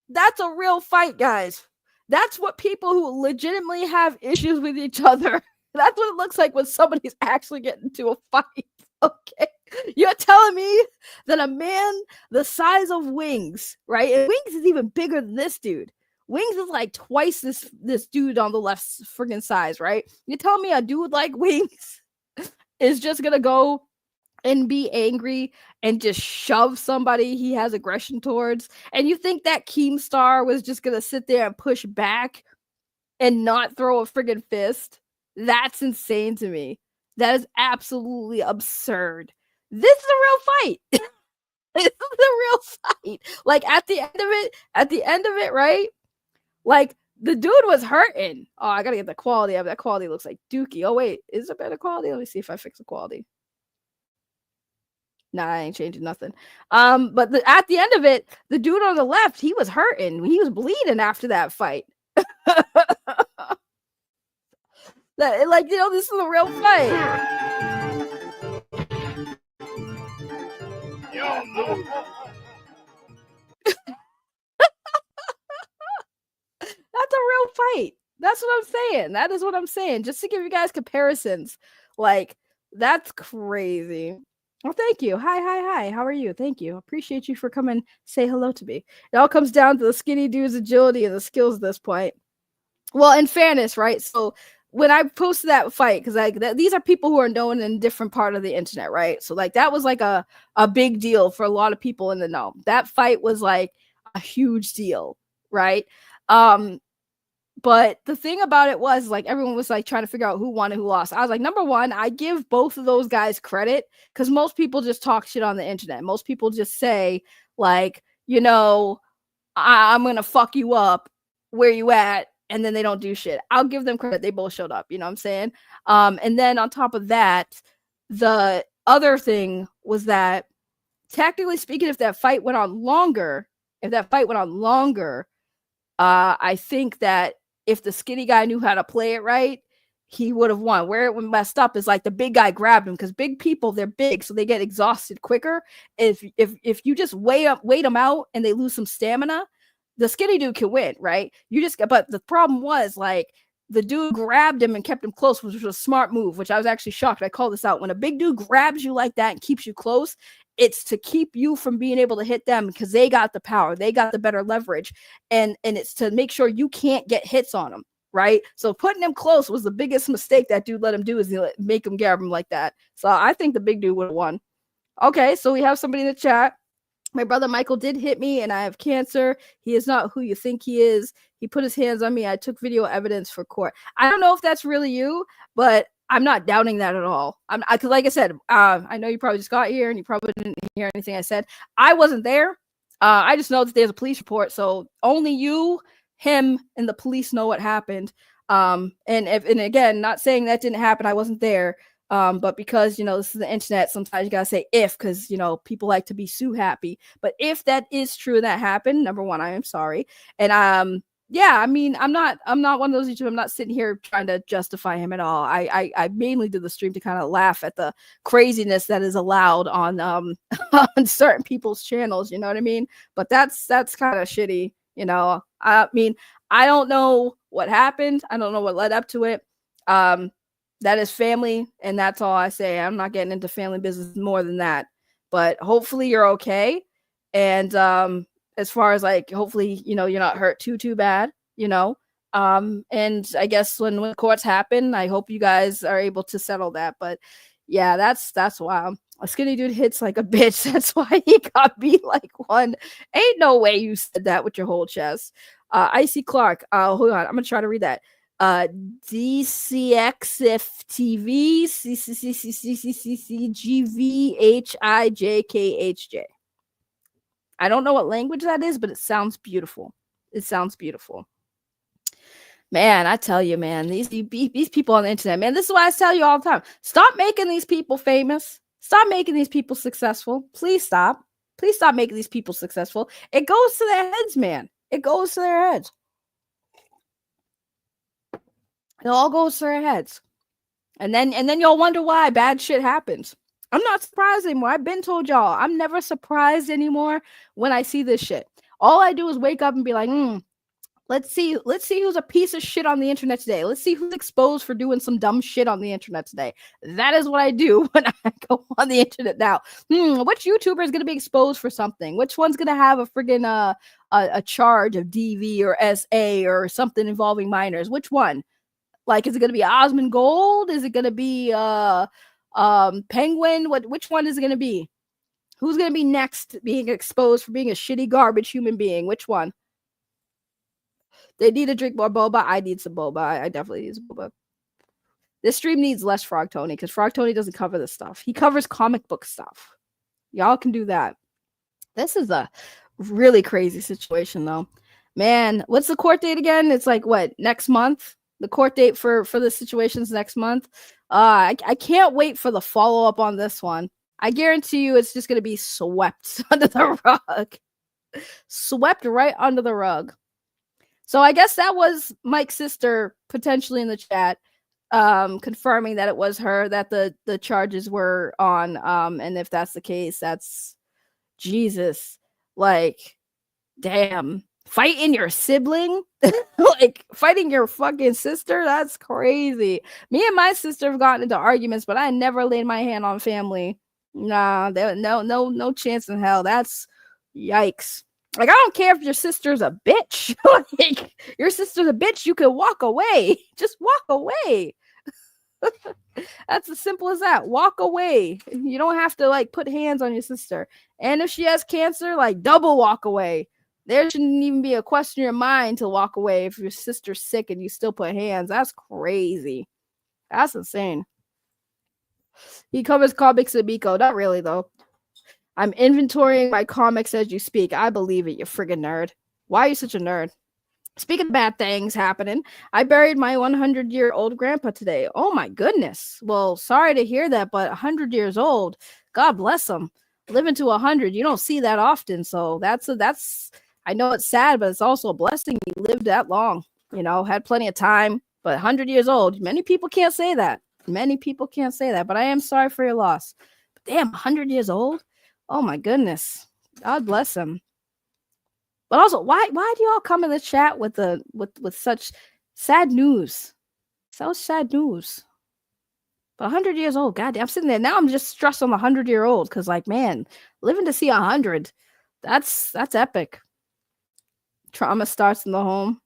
That's a real fight, guys. That's what people who legitimately have issues with each other. That's what it looks like when somebody's actually getting into a fight. Okay. You're telling me that a man the size of Wings, right? And Wings is even bigger than this dude. Wings is like twice this dude on the left friggin' size, right? You're telling me a dude like Wings is just gonna go and be angry and just shove somebody he has aggression towards? And you think that Keemstar was just gonna sit there and push back and not throw a friggin' fist? That's insane to me. That is absolutely absurd. This is a real fight. This is a real fight. Like at the end of it, right? Like the dude was hurting. Oh, I gotta get the quality of that. Quality looks like dookie. Oh wait, is it better quality? Let me see if I fix the quality. Nah, I ain't changing nothing. But at the end of it, the dude on the left, he was hurting. He was bleeding after that fight. Like, you know, this is a real fight. That's a real fight. That's what I'm saying. That is what I'm saying. Just to give you guys comparisons. Like, that's crazy. Well, thank you. Hi. How are you? Thank you. Appreciate you for coming say hello to me. It all comes down to the skinny dude's agility and the skills at this point. Well, in fairness, right? So when I posted that fight, because these are people who are known in different part of the internet, right? So like that was like a big deal for a lot of people in the know. That fight was like a huge deal, right? But the thing about it was like everyone was like trying to figure out who won and who lost. I was like, number one, I give both of those guys credit because most people just talk shit on the internet. Most people just say like, you know, I'm gonna fuck you up. Where you at? And then they don't do shit. I'll give them credit. They both showed up. You know what I'm saying? And then on top of that, the other thing was that technically speaking, if that fight went on longer, I think that if the skinny guy knew how to play it right, he would have won. Where it went messed up is like the big guy grabbed him because big people, they're big, so they get exhausted quicker. If you just wait them out and they lose some stamina, the skinny dude can win, right? But the problem was like the dude grabbed him and kept him close, which was a smart move, which I was actually shocked. I called this out. When a big dude grabs you like that and keeps you close, it's to keep you from being able to hit them because they got the power, they got the better leverage, and it's to make sure you can't get hits on them, right? So putting him close was the biggest mistake that dude let him do, is make him grab him like that. So I think the big dude would have won. Okay, so we have somebody in the chat. My brother Michael did hit me and I have cancer. He is not who you think he is. He put his hands on me. I took video evidence for court. I don't know if that's really you, but I'm not doubting that at all. Because like I said, I know you probably just got here and you probably didn't hear anything I said. I wasn't there. I just know that there's a police report. So only you, him, and the police know what happened. And again, not saying that didn't happen. I wasn't there. But because, you know, this is the internet, sometimes you gotta say if, because, you know, people like to be sue happy. But if that is true and that happened, number one, I am sorry. And yeah, I mean, I'm not one of those YouTubers. I'm not sitting here trying to justify him at all. I mainly did the stream to kind of laugh at the craziness that is allowed on on certain people's channels, you know what I mean? But that's kind of shitty, you know. I mean, I don't know what happened. I don't know what led up to it. That is family, and that's all I say. I'm not getting into family business more than that. But hopefully you're okay. And as far as like, hopefully, you know, you're not hurt too bad, you know. And I guess when courts happen, I hope you guys are able to settle that. But yeah, that's wild. A skinny dude hits like a bitch. That's why he got beat like one. Ain't no way you said that with your whole chest. Icy Clark. Hold on. I'm gonna try to read that. DCXFTV CCCCCCGVHIJKHJ. I don't know what language that is, but it sounds beautiful. It sounds beautiful. Man, I tell you, man, these people on the internet, man, this is why I tell you all the time. Stop making these people famous. Stop making these people successful. Please stop. Please stop making these people successful. It goes to their heads, man. It goes to their heads. It all goes to their heads. And then you'll wonder why bad shit happens. I'm not surprised anymore. I've been told y'all. I'm never surprised anymore when I see this shit. All I do is wake up and be like, let's see who's a piece of shit on the internet today. Let's see who's exposed for doing some dumb shit on the internet today. That is what I do when I go on the internet now. Which YouTuber is going to be exposed for something? Which one's going to have a friggin' a charge of DV or SA or something involving minors? Which one? Like, is it going to be Osmond Gold? Is it going to be Penguin? Which one is it going to be? Who's going to be next being exposed for being a shitty garbage human being? Which one? They need to drink more boba. I need some boba. I definitely need some boba. This stream needs less Frog Tony because Frog Tony doesn't cover this stuff. He covers comic book stuff. Y'all can do that. This is a really crazy situation, though. Man, what's the court date again? It's like, what, next month? The court date for the situations next month. I can't wait for the follow-up on this one. I guarantee you it's just going to be swept under the rug. Swept right under the rug. So I guess that was Mike's sister potentially in the chat, confirming that it was her that the charges were on. And if that's the case, that's Jesus. Like, damn. Fighting your sibling? Like, fighting your fucking sister? That's crazy. Me and my sister have gotten into arguments, but I never laid my hand on family. Nah, no chance in hell. That's yikes. Like, I don't care if your sister's a bitch. Like, your sister's a bitch, you can walk away. Just walk away. That's as simple as that. Walk away. You don't have to, like, put hands on your sister. And if she has cancer, like, double walk away. There shouldn't even be a question in your mind to walk away if your sister's sick and you still put hands. That's crazy. That's insane. He covers comics in Miko. Not really, though. I'm inventorying my comics as you speak. I believe it, you friggin' nerd. Why are you such a nerd? Speaking of bad things happening, I buried my 100-year-old grandpa today. Oh my goodness. Well, sorry to hear that, but 100 years old. God bless him. Living to 100, you don't see that often. So that's I know it's sad, but it's also a blessing he lived that long. Had plenty of time, but 100 years old. Many people can't say that. Many people can't say that, but I am sorry for your loss. But damn, 100 years old? Oh my goodness. God bless him. But also, why do y'all come in the chat with such sad news? So sad news. But 100 years old, goddamn. I'm sitting there now. I'm just stressed on the 100-year-old because, like, man, living to see 100, that's epic. Trauma starts in the home.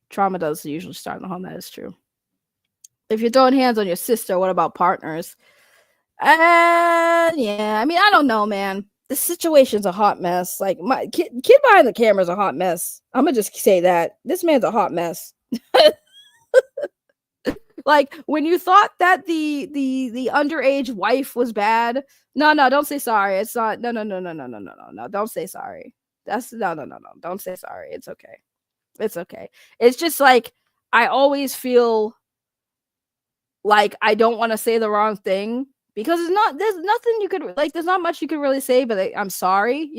Trauma does usually start in the home. That is true. If you're throwing hands on your sister, what about partners? Yeah, I mean, I don't know, man. The situation's a hot mess. Like, my kid behind the camera is a hot mess. I'm gonna just say that this man's a hot mess. Like, when you thought that the underage wife was bad, no, don't say sorry. It's not. No. Don't say sorry. That's no. Don't say sorry. It's okay. It's okay. It's just like I always feel like I don't want to say the wrong thing. Because there's nothing you could like, there's not much you could really say, but I'm sorry,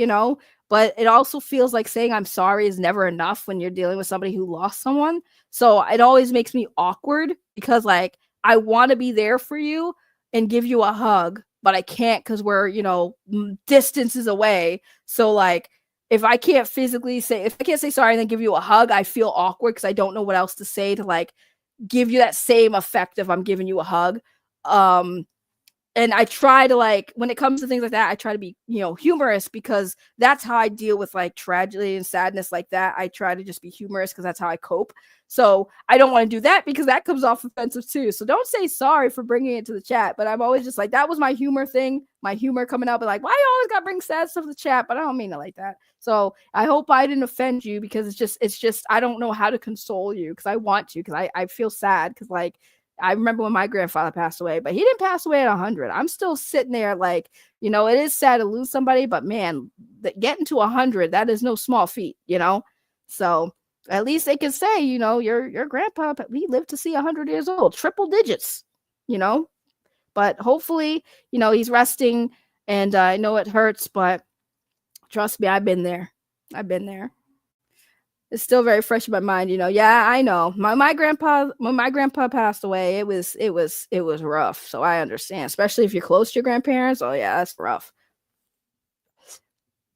but it also feels like saying I'm sorry is never enough when you're dealing with somebody who lost someone. So it always makes me awkward because like, I want to be there for you and give you a hug, but I can't because we're, distances away. So like, if I can't say sorry and then give you a hug, I feel awkward because I don't know what else to say to like give you that same effect if I'm giving you a hug. And I try to like, when it comes to things like that, I try to be, humorous because that's how I deal with like tragedy and sadness like that. I try to just be humorous because that's how I cope. So I don't want to do that because that comes off offensive too. So don't say sorry for bringing it to the chat. But I'm always just like, that was my humor thing, my humor coming out. But like, why you always got to bring sad stuff to the chat? But I don't mean it like that. So I hope I didn't offend you because it's just, I don't know how to console you because I want to, because I feel sad because like, I remember when my grandfather passed away, but he didn't pass away at 100. I'm still sitting there like, it is sad to lose somebody, but man, getting to 100, that is no small feat, So at least they can say, your grandpa, he lived to see 100 years old, triple digits, But hopefully, he's resting, and I know it hurts, but trust me, I've been there. It's still very fresh in my mind, Yeah, I know. When my grandpa passed away, it was rough. So I understand, especially if you're close to your grandparents. Oh yeah, that's rough.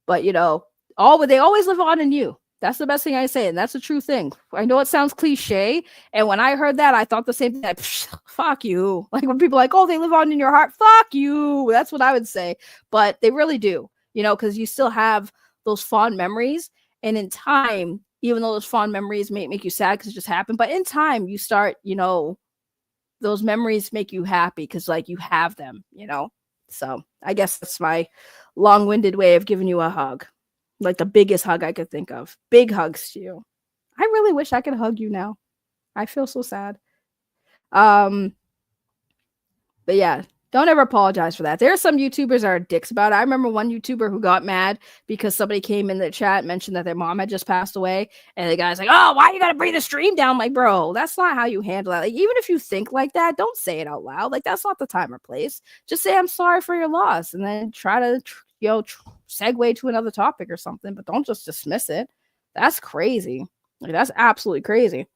But they always live on in you. That's the best thing I say, and that's a true thing. I know it sounds cliche, and when I heard that, I thought the same thing. Like, fuck you. Like when people are like, oh, they live on in your heart. Fuck you. That's what I would say. But they really do, because you still have those fond memories, and in time, even though those fond memories may make you sad because it just happened, but in time you start, those memories make you happy because like you have them, So I guess that's my long-winded way of giving you a hug, like the biggest hug I could think of. Big hugs to you. I really wish I could hug you now. I feel so sad. But yeah. Don't ever apologize for that. There are some YouTubers that are dicks about it. I remember one YouTuber who got mad because somebody came in the chat and mentioned that their mom had just passed away. And the guy's like, oh, why you got to bring the stream down? I'm like, bro, that's not how you handle it. Like, even if you think like that, don't say it out loud. Like, that's not the time or place. Just say, I'm sorry for your loss. And then try to, segue to another topic or something. But don't just dismiss it. That's crazy. Like, that's absolutely crazy.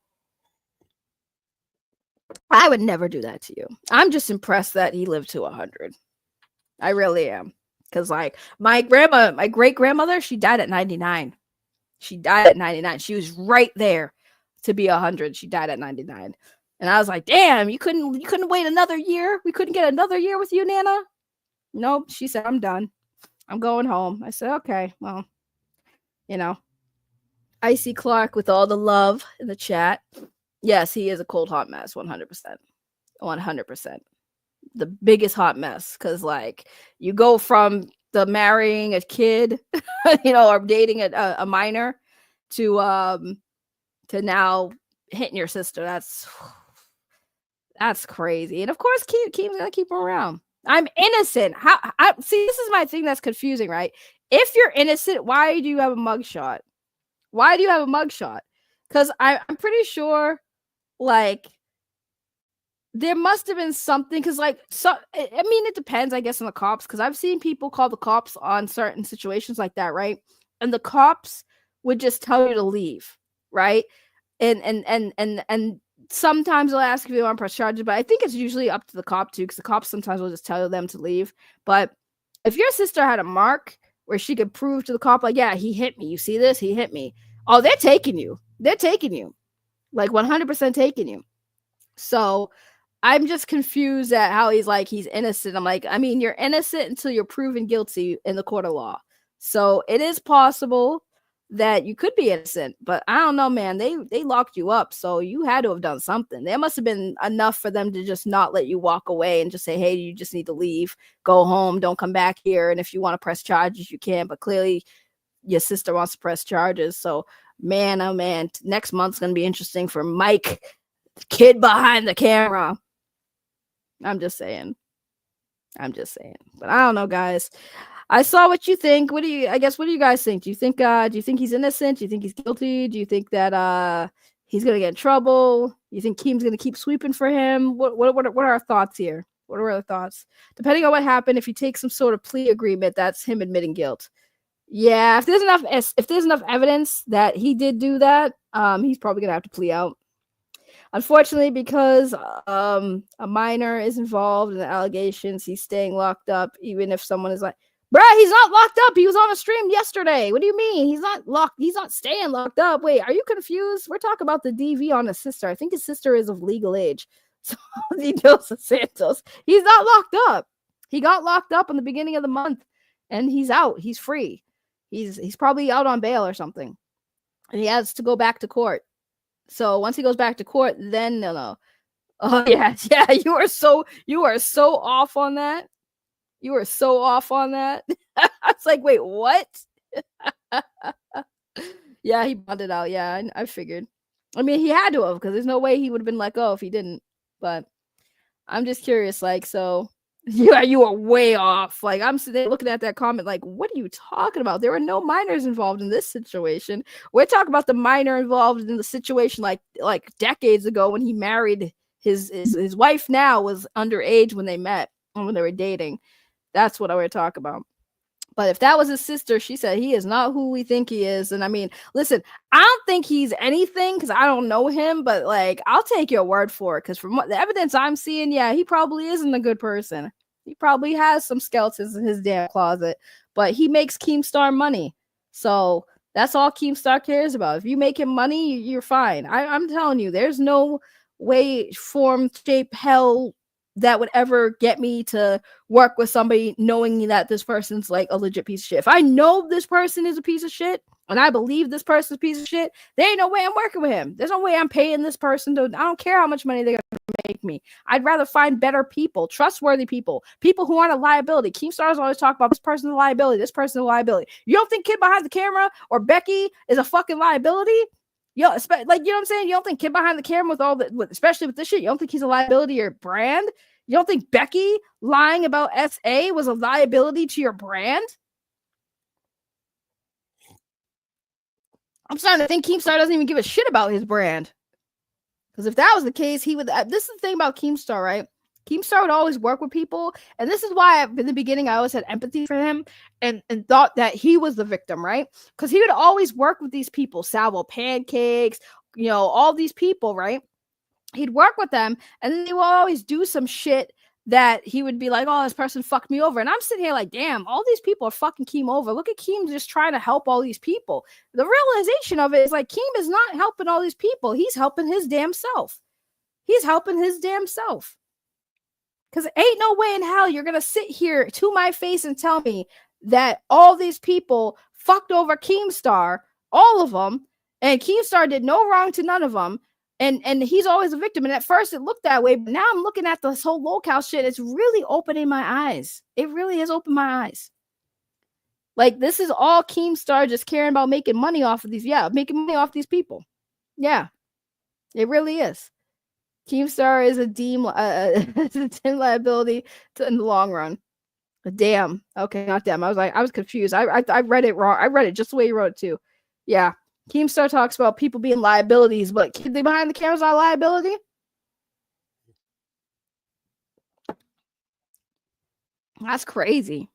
I would never do that to you. I'm just impressed that he lived to 100. I really am. Because, like, my great grandmother, she died at 99. She was right there to be 100. She died at 99. And I was like, damn, you couldn't wait another year? We couldn't get another year with you, Nana? Nope. She said, I'm done. I'm going home. I said, okay, well, Icy Clark with all the love in the chat. Yes, he is a cold, hot mess, 100%. 100%. The biggest hot mess, because, like, you go from the marrying a kid, or dating a minor, to now hitting your sister. That's crazy. And of course, Keem's gonna keep him around. I'm innocent. See, this is my thing that's confusing, right? If you're innocent, why do you have a mugshot? Why do you have a mugshot? Because I'm pretty sure, like, there must have been something. Because, like, I mean, it depends, I guess, on the cops. Because I've seen people call the cops on certain situations like that, right? And the cops would just tell you to leave, right? And sometimes they'll ask if you want to press charges, but I think it's usually up to the cop too, because the cops sometimes will just tell them to leave. But if your sister had a mark where she could prove to the cop, like, yeah, he hit me. You see this? He hit me. Oh, they're taking you. They're taking you. Like 100% taking you. So I'm just confused at how he's innocent. I'm like, I mean, you're innocent until you're proven guilty in the court of law. So it is possible that you could be innocent, but I don't know, man. They locked you up, so you had to have done something. There must have been enough for them to just not let you walk away and just say, hey, you just need to leave, go home, don't come back here. And if you want to press charges, you can. But clearly your sister wants to press charges. So man, oh man, next month's gonna be interesting for Mike, kid behind the camera. I'm just saying. But I don't know, guys. I saw what you think. What do you guys think? Do you think he's innocent? Do you think he's guilty? Do you think that he's gonna get in trouble? You think Keem's gonna keep sweeping for him? What are our thoughts here? What are our thoughts? Depending on what happened, if you take some sort of plea agreement, that's him admitting guilt. Yeah, if there's enough evidence that he did do that, he's probably gonna have to plea out. Unfortunately, because a minor is involved in the allegations, he's staying locked up, even if someone is like, bruh, he's not locked up. He was on a stream yesterday. What do you mean? He's not locked. He's not staying locked up. Wait, are you confused? We're talking about the DV on his sister. I think his sister is of legal age. So he knows Santos. He's not locked up. He got locked up in the beginning of the month, and he's out. He's free. He's probably out on bail or something. And he has to go back to court. So once he goes back to court, then they'll know. Oh yeah, you are so off on that. You are so off on that. It's like, wait, what? Yeah, he bonded out. Yeah, I figured. I mean, he had to have, because there's no way he would have been let go if he didn't. But I'm just curious, like, so yeah, you are way off. Like, I'm sitting there looking at that comment, like, what are you talking about? There were no minors involved in this situation. We're talking about the minor involved in the situation like decades ago when he married his wife. Now was underage when they met and when they were dating. That's what I would talk about. But if that was his sister, she said he is not who we think he is. And I mean, listen, I don't think he's anything because I don't know him, but like, I'll take your word for it. Because from what the evidence I'm seeing, yeah, he probably isn't a good person. He probably has some skeletons in his damn closet, but he makes Keemstar money. So that's all Keemstar cares about. If you make him money, you're fine. I'm telling you, there's no way, form, shape, hell that would ever get me to work with somebody knowing that this person's like a legit piece of shit. If I know this person is a piece of shit and I believe this person's a piece of shit, there ain't no way I'm working with him. There's no way I'm paying this person to, I don't care how much money they're gonna make me. I'd rather find better people, trustworthy people who aren't a liability. Keemstars always talk about this person's a liability, this person's a liability. You don't think Kid Behind the Camera or Becky is a fucking liability? Yo, like, you know what I'm saying? You don't think Kid Behind the Camera with all the, especially with this shit, you don't think he's a liability to your brand? You don't think Becky lying about SA was a liability to your brand? I'm starting to think Keemstar doesn't even give a shit about his brand. Because if that was the case, he would. This is the thing about Keemstar, right? Keemstar would always work with people. And this is why in the beginning, I always had empathy for him and thought that he was the victim, right? Because he would always work with these people, Salvo Pancakes, you know, all these people, right? He'd work with them, and then they will always do some shit that he would be like, oh, this person fucked me over. And I'm sitting here like, damn, all these people are fucking Keem over. Look at Keem just trying to help all these people. The realization of it is like, Keem is not helping all these people. He's helping his damn self. He's helping his damn self. Because ain't no way in hell you're going to sit here to my face and tell me that all these people fucked over Keemstar, all of them, and Keemstar did no wrong to none of them. And he's always a victim. And at first it looked that way, but now I'm looking at this whole Lolwcows shit. It's really opening my eyes. It really has opened my eyes. Like, this is all Keemstar just caring about making money off of these. Yeah, making money off these people. Yeah, it really is. Keemstar is a dim liability in the long run. Damn. Okay, not damn. I was confused. I read it wrong. I read it just the way you wrote it too. Yeah. Keemstar talks about people being liabilities, but kid behind the camera's not a liability. That's crazy.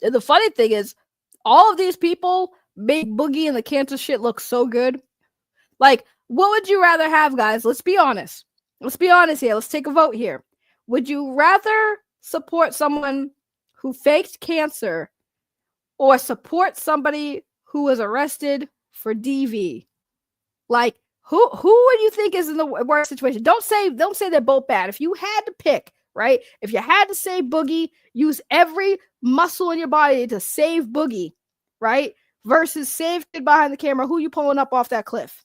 And the funny thing is, all of these people make Boogie and the cancer shit look so good. Like, what would you rather have, guys? Let's be honest. Let's be honest here. Let's take a vote here. Would you rather support someone who faked cancer or support somebody who was arrested for DV? Like, who would you think is in the worst situation? Don't say they're both bad. If you had to pick, right? If you had to save Boogie, use every muscle in your body to save Boogie, right? Versus save kid behind the camera. Who you pulling up off that cliff?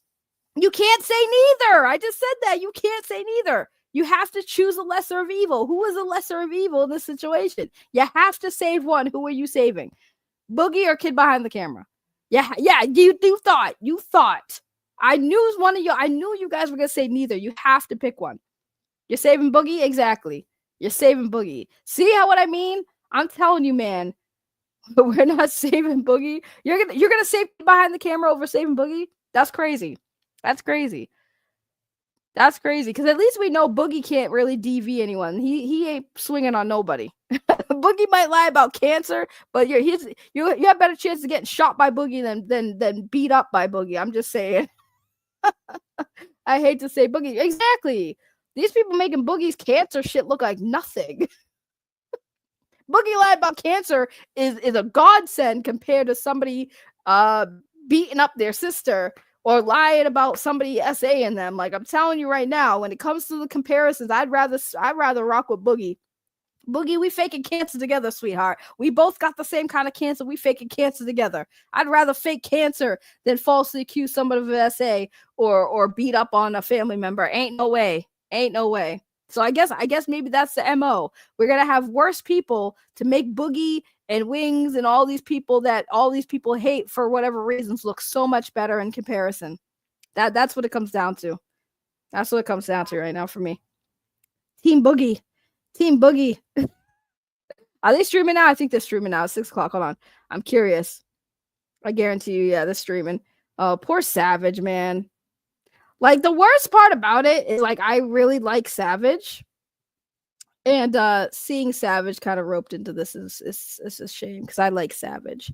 You can't say neither. I just said that. You can't say neither. You have to choose a lesser of evil. Who is a lesser of evil in this situation? You have to save one. Who are you saving? Boogie or kid behind the camera? Yeah. You thought. I knew one of you. I knew you guys were gonna say neither. You have to pick one. You're saving Boogie? Exactly. You're saving Boogie. See what I mean? I'm telling you, man. We're not saving Boogie. You're gonna save behind the camera over saving Boogie? That's crazy. That's crazy. That's crazy. Because at least we know Boogie can't really DV anyone. He ain't swinging on nobody. Boogie might lie about cancer, but you have better chance of getting shot by Boogie than beat up by Boogie. I'm just saying. I hate to say Boogie. Exactly. These people making Boogie's cancer shit look like nothing. Boogie lying about cancer is a godsend compared to somebody beating up their sister or lying about somebody SAing them. Like, I'm telling you right now, when it comes to the comparisons, I'd rather rock with Boogie. Boogie, we faking cancer together, sweetheart. We both got the same kind of cancer. We faking cancer together. I'd rather fake cancer than falsely accuse somebody of SA or beat up on a family member. Ain't no way. So I guess maybe that's the MO. We're gonna have worse people to make Boogie and Wings and all these people that all these people hate for whatever reasons look so much better in comparison. That's what it comes down to. That's what it comes down to right now for me. Team Boogie. Are they streaming now? I think they're streaming now. It's 6 o'clock. Hold on. I'm curious. I guarantee you, yeah, they're streaming. Oh, poor Savage, man. Like, the worst part about it is, like, I really like Savage. And seeing Savage kind of roped into this is a shame because I like Savage.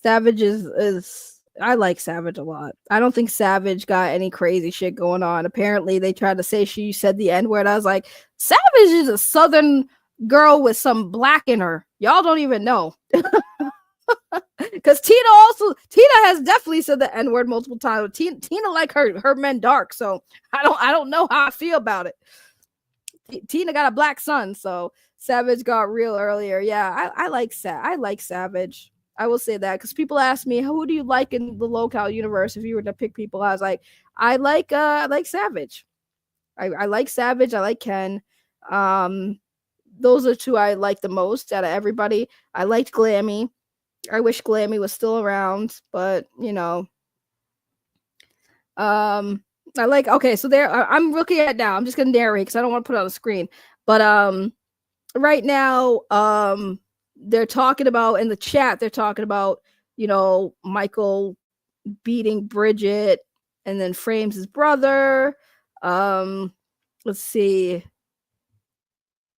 Savage is I like Savage a lot. I don't think Savage got any crazy shit going on. Apparently, they tried to say she said the N-word. I was like, Savage is a Southern girl with some black in her. Y'all don't even know. Because Tina has definitely said the N-word multiple times. Tina like her men dark, so I don't know how I feel about it. Tina got a black son, so Savage got real earlier. Yeah, I like Savage. I will say that because people ask me, who do you like in the Lolwcows universe? If you were to pick people, I was like, I like Savage. I like Savage. I like Ken. Those are two I like the most out of everybody. I liked Glammy. I wish Glammy was still around, but you know. I like, okay, so there I'm looking at now. I'm just gonna narrate because I don't want to put it on the screen. But right now, they're talking about in the chat, they're talking about, you know, Michael beating Bridget and then frames his brother. Let's see.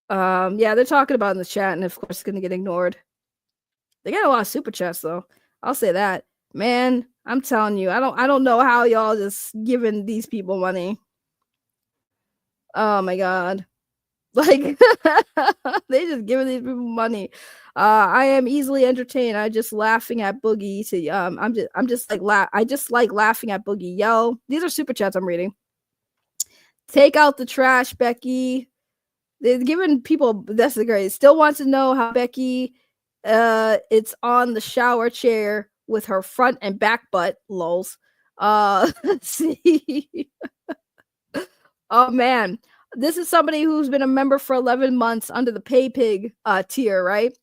Yeah, they're talking about in the chat, and of course it's gonna get ignored. They got a lot of super chats though. I'll say that. Man, I'm telling you, I don't know how y'all just giving these people money. Oh my god. Like they just giving these people money. I am easily entertained. I just laughing at Boogie. I just like laughing at Boogie. Yo, these are super chats I'm reading. Take out the trash, Becky. They're giving people, that's the great. Still wants to know how Becky it's on the shower chair with her front and back butt. Lols. Let's see. Oh man. This is somebody who's been a member for 11 months under the pay pig tier, right?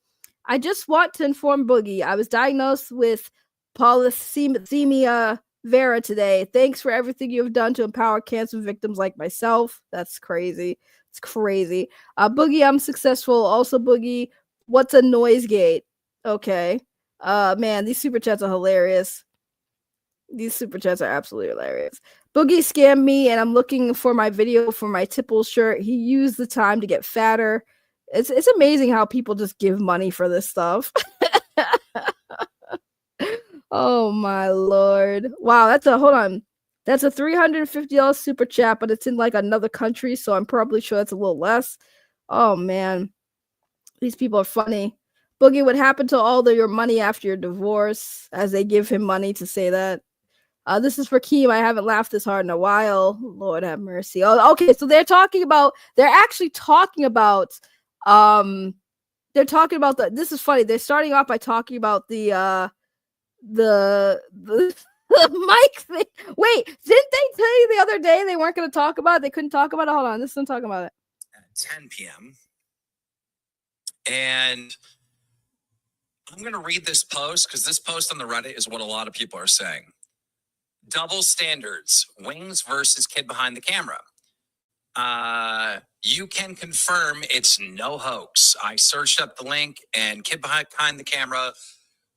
I just want to inform Boogie. I was diagnosed with polycythemia vera today. Thanks for everything you have done to empower cancer victims like myself. That's crazy. It's crazy. Boogie, I'm successful. Also, Boogie, what's a noise gate? Okay. Man, these super chats are hilarious. These super chats are absolutely hilarious. Boogie scammed me, and I'm looking for my video for my Tipple shirt. He used the time to get fatter. It's amazing how people just give money for this stuff. Oh my lord! Wow, that's a That's a $350 super chat, but it's in like another country, so I'm probably sure it's a little less. Oh man, these people are funny. Boogie, what happened to all your money after your divorce? As they give him money to say that. This is for Keem. I haven't laughed this hard in a while. Lord have mercy. Oh, okay. So they're actually talking about, this is funny. They're starting off by talking about the mic thing. Wait, didn't they tell you the other day they weren't going to talk about it? They couldn't talk about it? Hold on. This is them talking about it. At 10 p.m. And I'm going to read this post because this post on the Reddit is what a lot of people are saying. Double standards, Wings versus Kid Behind the Camera. You can confirm it's no hoax. I searched up the link, and Kid Behind the Camera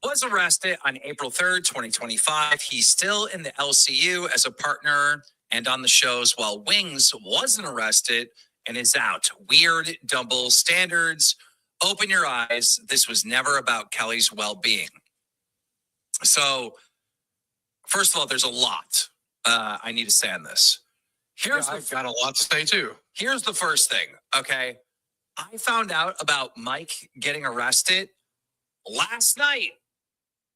was arrested on April 3rd, 2025. He's still in the LCU as a partner and on the shows, while Wings wasn't arrested and is out. Weird double standards. Open your eyes. This was never about Kelly's well-being. So, first of all, there's a lot I need to say on this. I've got a lot to say too. Here's the first thing, okay? I found out about Mike getting arrested last night.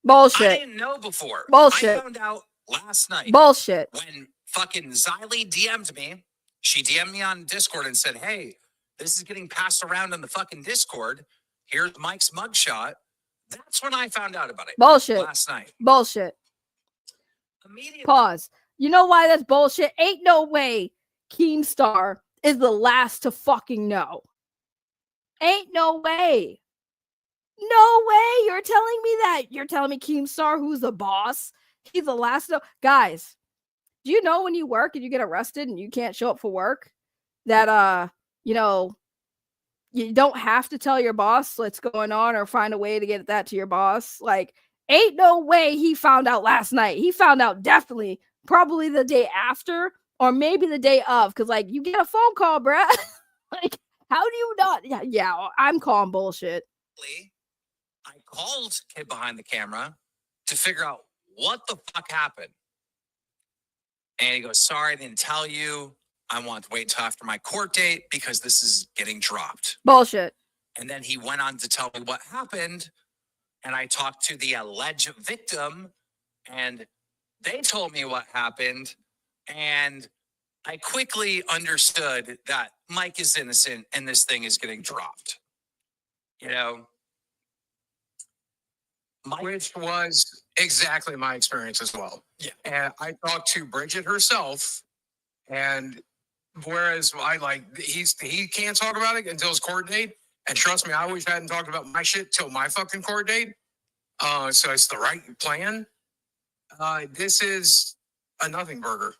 Bullshit. I didn't know before. Bullshit. I found out last night. Bullshit. When fucking Xylee DM'd me. She DM'd me on Discord and said, hey, this is getting passed around on the fucking Discord. Here's Mike's mugshot. That's when I found out about it. Bullshit. Last night. Bullshit. Immediately. Pause. You know why that's bullshit? Ain't no way Keemstar is the last to fucking know. Ain't no way. No way. You're telling me that. You're telling me Keemstar, who's the boss, he's the last to know. Guys, do you know when you work and you get arrested and you can't show up for work that, you don't have to tell your boss what's going on or find a way to get that to your boss? Like, ain't no way he found out last night. He found out definitely probably the day after or maybe the day of, because, like, you get a phone call, bruh. Like, how do you not? Yeah, I'm calling bullshit. I called Kid Behind the Camera to figure out what the fuck happened. And he goes, sorry, I didn't tell you. I want to wait until after my court date because this is getting dropped. Bullshit. And then he went on to tell me what happened. And I talked to the alleged victim and they told me what happened. And I quickly understood that Mike is innocent and this thing is getting dropped. You know? Which was exactly my experience as well. Yeah. And I talked to Bridget herself, and whereas he can't talk about it until his court date. And trust me, I always hadn't talked about my shit till my fucking court date. So it's the right plan. This is a nothing burger.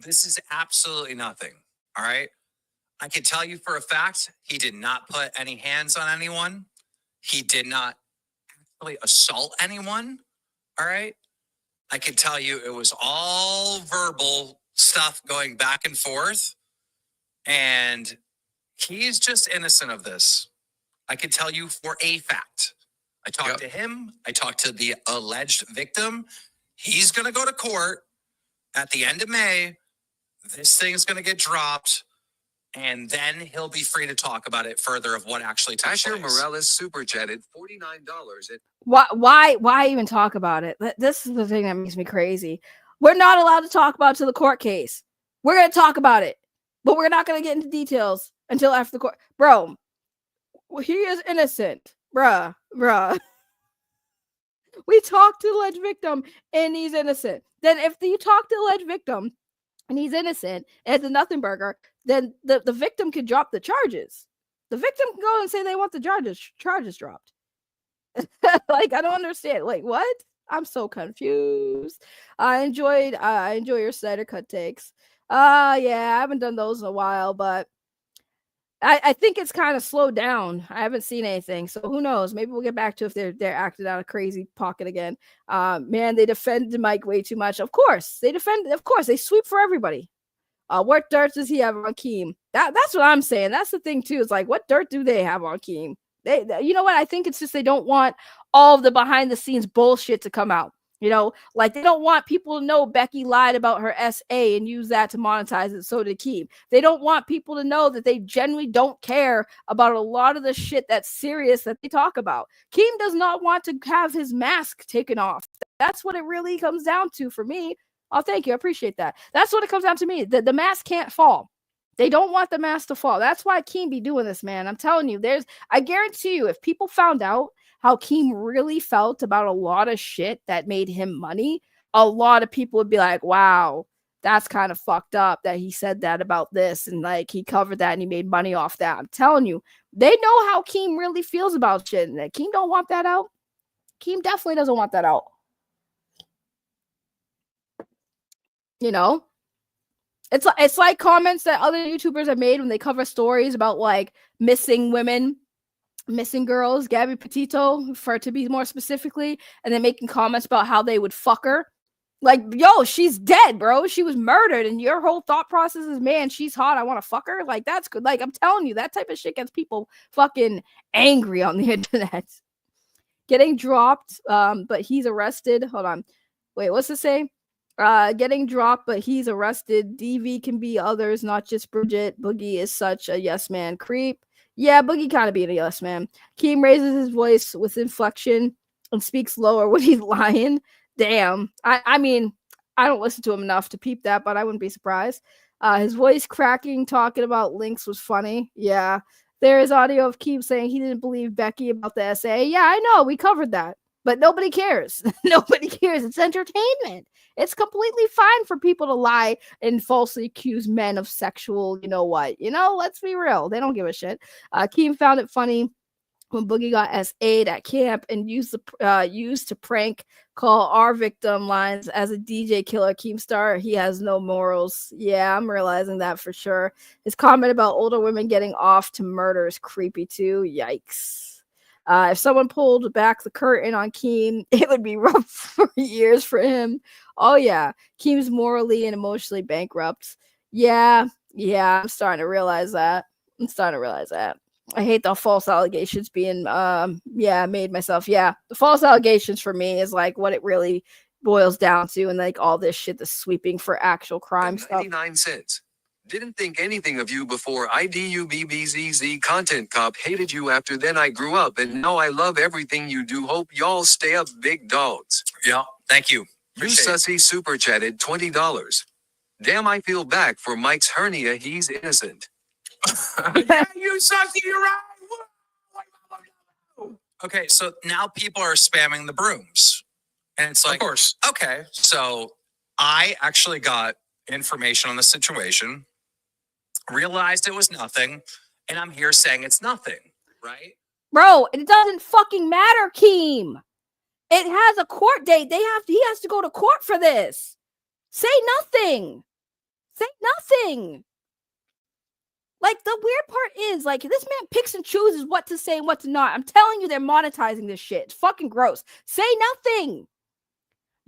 This is absolutely nothing. All right. I can tell you for a fact, he did not put any hands on anyone. He did not actually assault anyone. All right. I can tell you it was all verbal stuff going back and forth. And he's just innocent of this. I can tell you for a fact. I talked to him. I talked to the alleged victim. He's going to go to court at the end of May. This thing's going to get dropped. And then he'll be free to talk about it further of what actually took Asher place. Morales super chatted $49 at Why even talk about it? This is the thing that makes me crazy. We're not allowed to talk about to the court case. We're going to talk about it, but we're not going to get into details until after the court. Bro, he is innocent. Bruh. We talked to the alleged victim and he's innocent. Then if you talk to the alleged victim and he's innocent and it's a nothing burger, then the victim can drop the charges. The victim can go and say they want the charges dropped. Like, I don't understand. Like, what? I'm so confused. I enjoy your Snyder cut takes. Yeah, I haven't done those in a while, but I think it's kind of slowed down. I haven't seen anything, so who knows? Maybe we'll get back to if they're acting out of crazy pocket again. Man, they defend Mike way too much. Of course, they defend. Of course, they sweep for everybody. What dirt does he have on Keem? That's what I'm saying. That's the thing too. It's like, what dirt do they have on Keem? They you know what? I think it's just they don't want all of the behind the scenes bullshit to come out. You know, like they don't want people to know Becky lied about her SA and use that to monetize it. So did Keem. They don't want people to know that they genuinely don't care about a lot of the shit that's serious that they talk about. Keem does not want to have his mask taken off. That's what it really comes down to for me. Oh, thank you. I appreciate that. That's what it comes down to me. The mask can't fall. They don't want the mask to fall. That's why Keem be doing this, man. I'm telling you, I guarantee you, if people found out how Keem really felt about a lot of shit that made him money, a lot of people would be like, wow, that's kind of fucked up that he said that about this and like he covered that and he made money off that. I'm telling you, they know how Keem really feels about shit, and Keem don't want that out. Keem definitely doesn't want that out. You know, it's like comments that other YouTubers have made when they cover stories about like missing women, missing girls, Gabby Petito, for to be more specifically, and then making comments about how they would fuck her. Like, yo, she's dead, bro. She was murdered, and your whole thought process is, man, she's hot. I want to fuck her. Like, that's good. Like, I'm telling you, that type of shit gets people fucking angry on the internet. Getting dropped, but he's arrested. Hold on. Wait, what's it say? Getting dropped, but he's arrested. DV can be others, not just Bridget. Boogie is such a yes man creep. Yeah, Boogie kind of being a yes man. Keem raises his voice with inflection and speaks lower when he's lying. Damn. I mean, I don't listen to him enough to peep that, but I wouldn't be surprised. His voice cracking, talking about links was funny. Yeah. There is audio of Keem saying he didn't believe Becky about the SA. Yeah, I know. We covered that. But nobody cares. Nobody cares. It's entertainment. It's completely fine for people to lie and falsely accuse men of sexual, you know what? You know, let's be real. They don't give a shit. Keem found it funny when Boogie got SA'd at camp and used to prank call our victim lines as a DJ killer Keemstar. He has no morals. Yeah, I'm realizing that for sure. His comment about older women getting off to murder is creepy too. Yikes. If someone pulled back the curtain on Keem, it would be rough for years for him. Oh, yeah. Keem's morally and emotionally bankrupt. Yeah, I'm starting to realize that. I hate the false allegations being, made myself. Yeah, the false allegations for me is like what it really boils down to, and like all this shit, the sweeping for actual crime stuff. 99 cents. Didn't think anything of you before IDUBBZZ content cop hated you after then I grew up and now I love everything you do. Hope y'all stay up big dogs. Yeah, thank you. You sussy super chatted $20. Damn, I feel back for Mike's hernia. He's innocent. Yeah, you sucky, you're right. Okay, so now people are spamming the brooms. And it's like, Of course. Okay, so I actually got information on the situation, realized it was nothing, and I'm here saying it's nothing, right? Bro, it doesn't fucking matter, Keem. It has a court date. He has to go to court for this. Say nothing. Like, the weird part is, like, this man picks and chooses what to say and what to not. I'm telling you, they're monetizing this shit. It's fucking gross. Say nothing.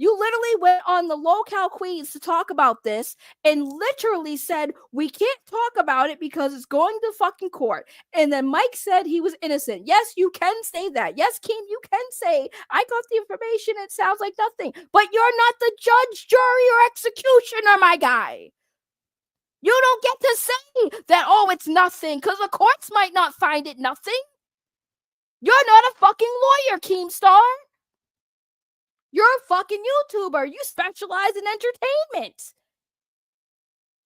You literally went on the Lolwcows Queens to talk about this and literally said, we can't talk about it because it's going to fucking court. And then Mike said he was innocent. Yes, you can say that. Yes, Keem, you can say, I got the information. It sounds like nothing. But you're not the judge, jury, or executioner, my guy. You don't get to say that, oh, it's nothing, because the courts might not find it nothing. You're not a fucking lawyer, Keemstar. You're a fucking YouTuber. You specialize in entertainment.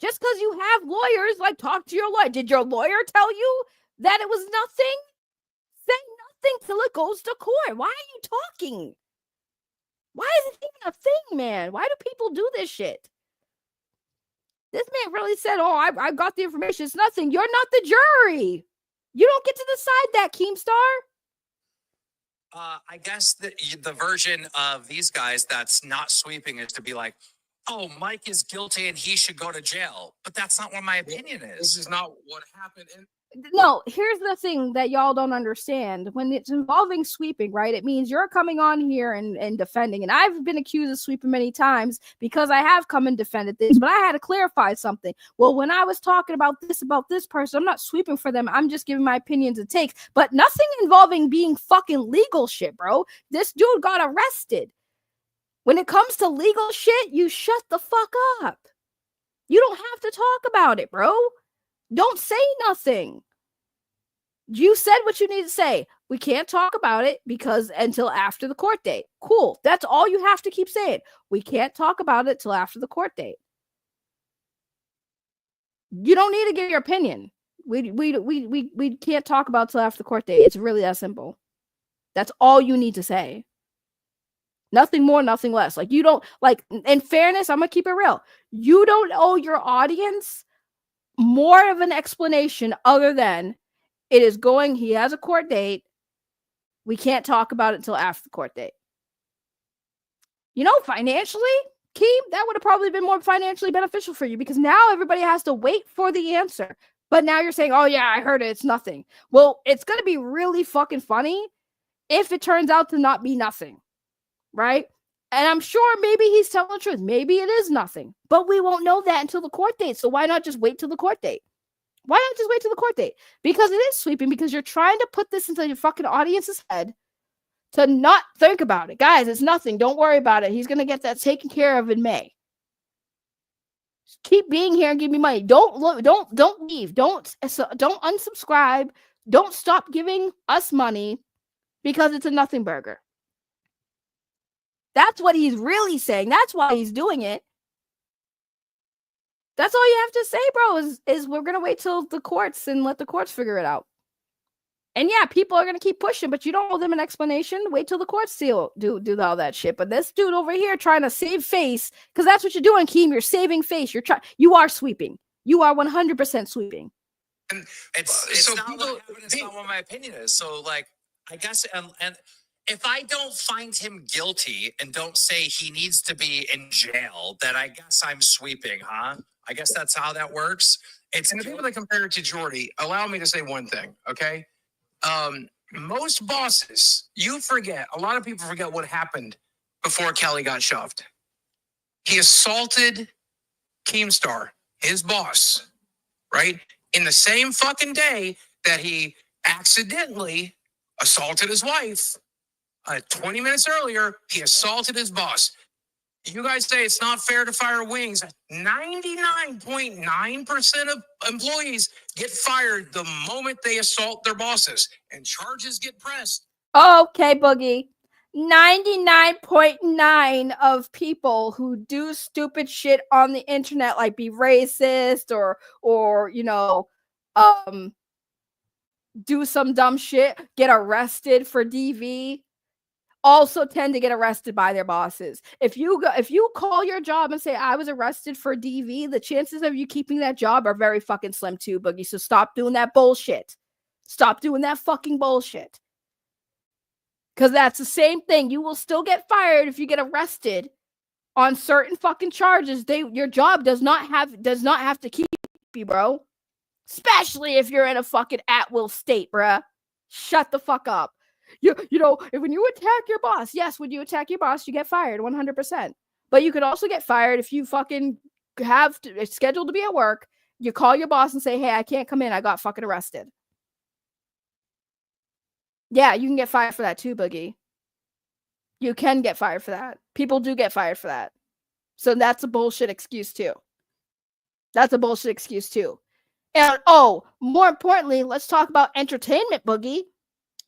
Just because you have lawyers, like, talk to your lawyer. Did your lawyer tell you that it was nothing? Say nothing till it goes to court. Why are you talking? Why is it even a thing, man? Why do people do this shit? This man really said, oh, I got the information. It's nothing. You're not the jury. You don't get to decide that, Keemstar. I guess the version of these guys that's not sweeping is to be like, oh, Mike is guilty and he should go to jail. But that's not what my opinion This is. is not what happened. And No, here's the thing that y'all don't understand. When it's involving sweeping, right, it means you're coming on here and defending. And I've been accused of sweeping many times because I have come and defended things, but I had to clarify something. Well, when I was talking about this person, I'm not sweeping for them. I'm just giving my opinions and takes, but nothing involving being fucking legal shit, bro. This dude got arrested. When it comes to legal shit, you shut the fuck up. You don't have to talk about it, bro. Don't say nothing. You said what you need to say. We can't talk about it because until after the court date. Cool. That's all you have to keep saying. We can't talk about it till after the court date. You don't need to give your opinion. We can't talk about it till after the court date. It's really that simple. That's all you need to say. Nothing more, nothing less. Like, you don't, like, in fairness, I'm gonna keep it real. You don't owe your audience more of an explanation other than he has a court date. We can't talk about it until after the court date. You know, financially, Keem, that would have probably been more financially beneficial for you because now everybody has to wait for the answer. But now you're saying, oh yeah, I heard it, it's nothing. Well, it's going to be really fucking funny if it turns out to not be nothing, right? And I'm sure maybe he's telling the truth. Maybe it is nothing, but we won't know that until the court date. So why not just wait till the court date? Why not just wait till the court date? Because it is sweeping, because you're trying to put this into your fucking audience's head to not think about it. Guys, it's nothing. Don't worry about it. He's going to get that taken care of in May. Just keep being here and give me money. Don't leave. Don't unsubscribe. Don't stop giving us money because it's a nothing burger. That's what he's really saying. That's why he's doing it. That's all you have to say, bro, is we're going to wait till the courts and let the courts figure it out. And yeah, people are going to keep pushing, but you don't owe them an explanation. Wait till the courts do all that shit. But this dude over here trying to save face, because that's what you're doing, Keem. You're saving face. You are sweeping. You are 100% sweeping. And it's So not people- what happened. It's not what my opinion is. So, like, I guess, and if I don't find him guilty and don't say he needs to be in jail, then I guess I'm sweeping, huh? I guess that's how that works. and the people that compare it to Jordy, allow me to say one thing, okay? Most bosses, a lot of people forget what happened before Kelly got shoved. He assaulted Keemstar, his boss, right? In the same fucking day that he accidentally assaulted his wife. 20 minutes earlier, he assaulted his boss. You guys say it's not fair to fire wings. 99.9% of employees get fired the moment they assault their bosses, and charges get pressed. Okay, Boogie. 99.9 of people who do stupid shit on the internet, like be racist or do some dumb shit, get arrested for DV, also tend to get arrested by their bosses. If you call your job and say I was arrested for DV, the chances of you keeping that job are very fucking slim too, Boogie. So stop doing that bullshit. Stop doing that fucking bullshit. Because that's the same thing. You will still get fired if you get arrested on certain fucking charges. Your job does not have to keep you, bro. Especially if you're in a fucking at-will state, bruh. Shut the fuck up. You know, when you attack your boss, yes, when you attack your boss, you get fired 100%. But you could also get fired if you fucking it's scheduled to be at work. You call your boss and say, hey, I can't come in. I got fucking arrested. Yeah, you can get fired for that too, Boogie. You can get fired for that. People do get fired for that. So that's a bullshit excuse too. That's a bullshit excuse too. And more importantly, let's talk about entertainment, Boogie.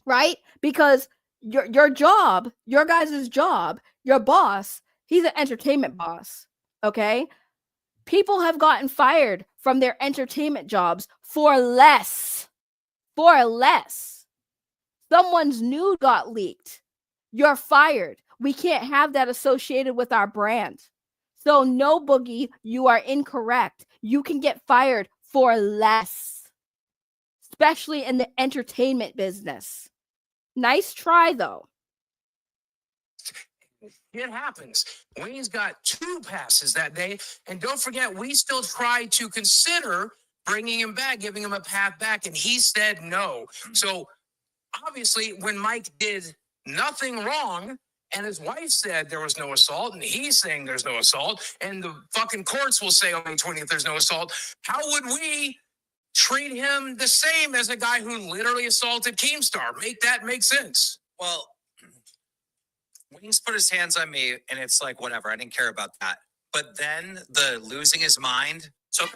Right? Because your job, your guys' job, your boss, he's an entertainment boss. Okay? People have gotten fired from their entertainment jobs for less. For less. Someone's nude got leaked. You're fired. We can't have that associated with our brand. So no, Boogie, you are incorrect. You can get fired for less. Especially in the entertainment business. Nice try, though. It happens. Wayne's got 2 passes that day. And don't forget, we still tried to consider bringing him back, giving him a path back, and he said no. So obviously, when Mike did nothing wrong, and his wife said there was no assault, and he's saying there's no assault, and the fucking courts will say on May 20th there's no assault, how would we treat him the same as a guy who literally assaulted Keemstar? Make that make sense. Well, Wayne's put his hands on me, and it's like, whatever. I didn't care about that. But then the losing his mind. So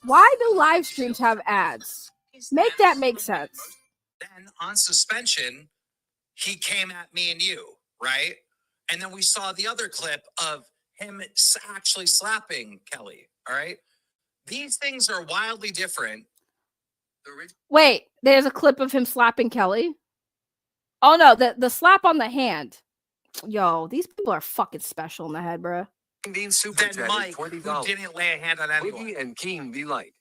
Why do live streams have ads? Make that make sense. then on suspension, he came at me and you, right? And then we saw the other clip of him actually slapping Kelly, all right? These things are wildly different. Wait, there's a clip of him slapping Kelly. Oh no, the slap on the hand. Yo, these people are fucking special in the head, bro. Dean Super Then Mike, who $20. didn't lay a hand on anyone. Boogie and Keem be like,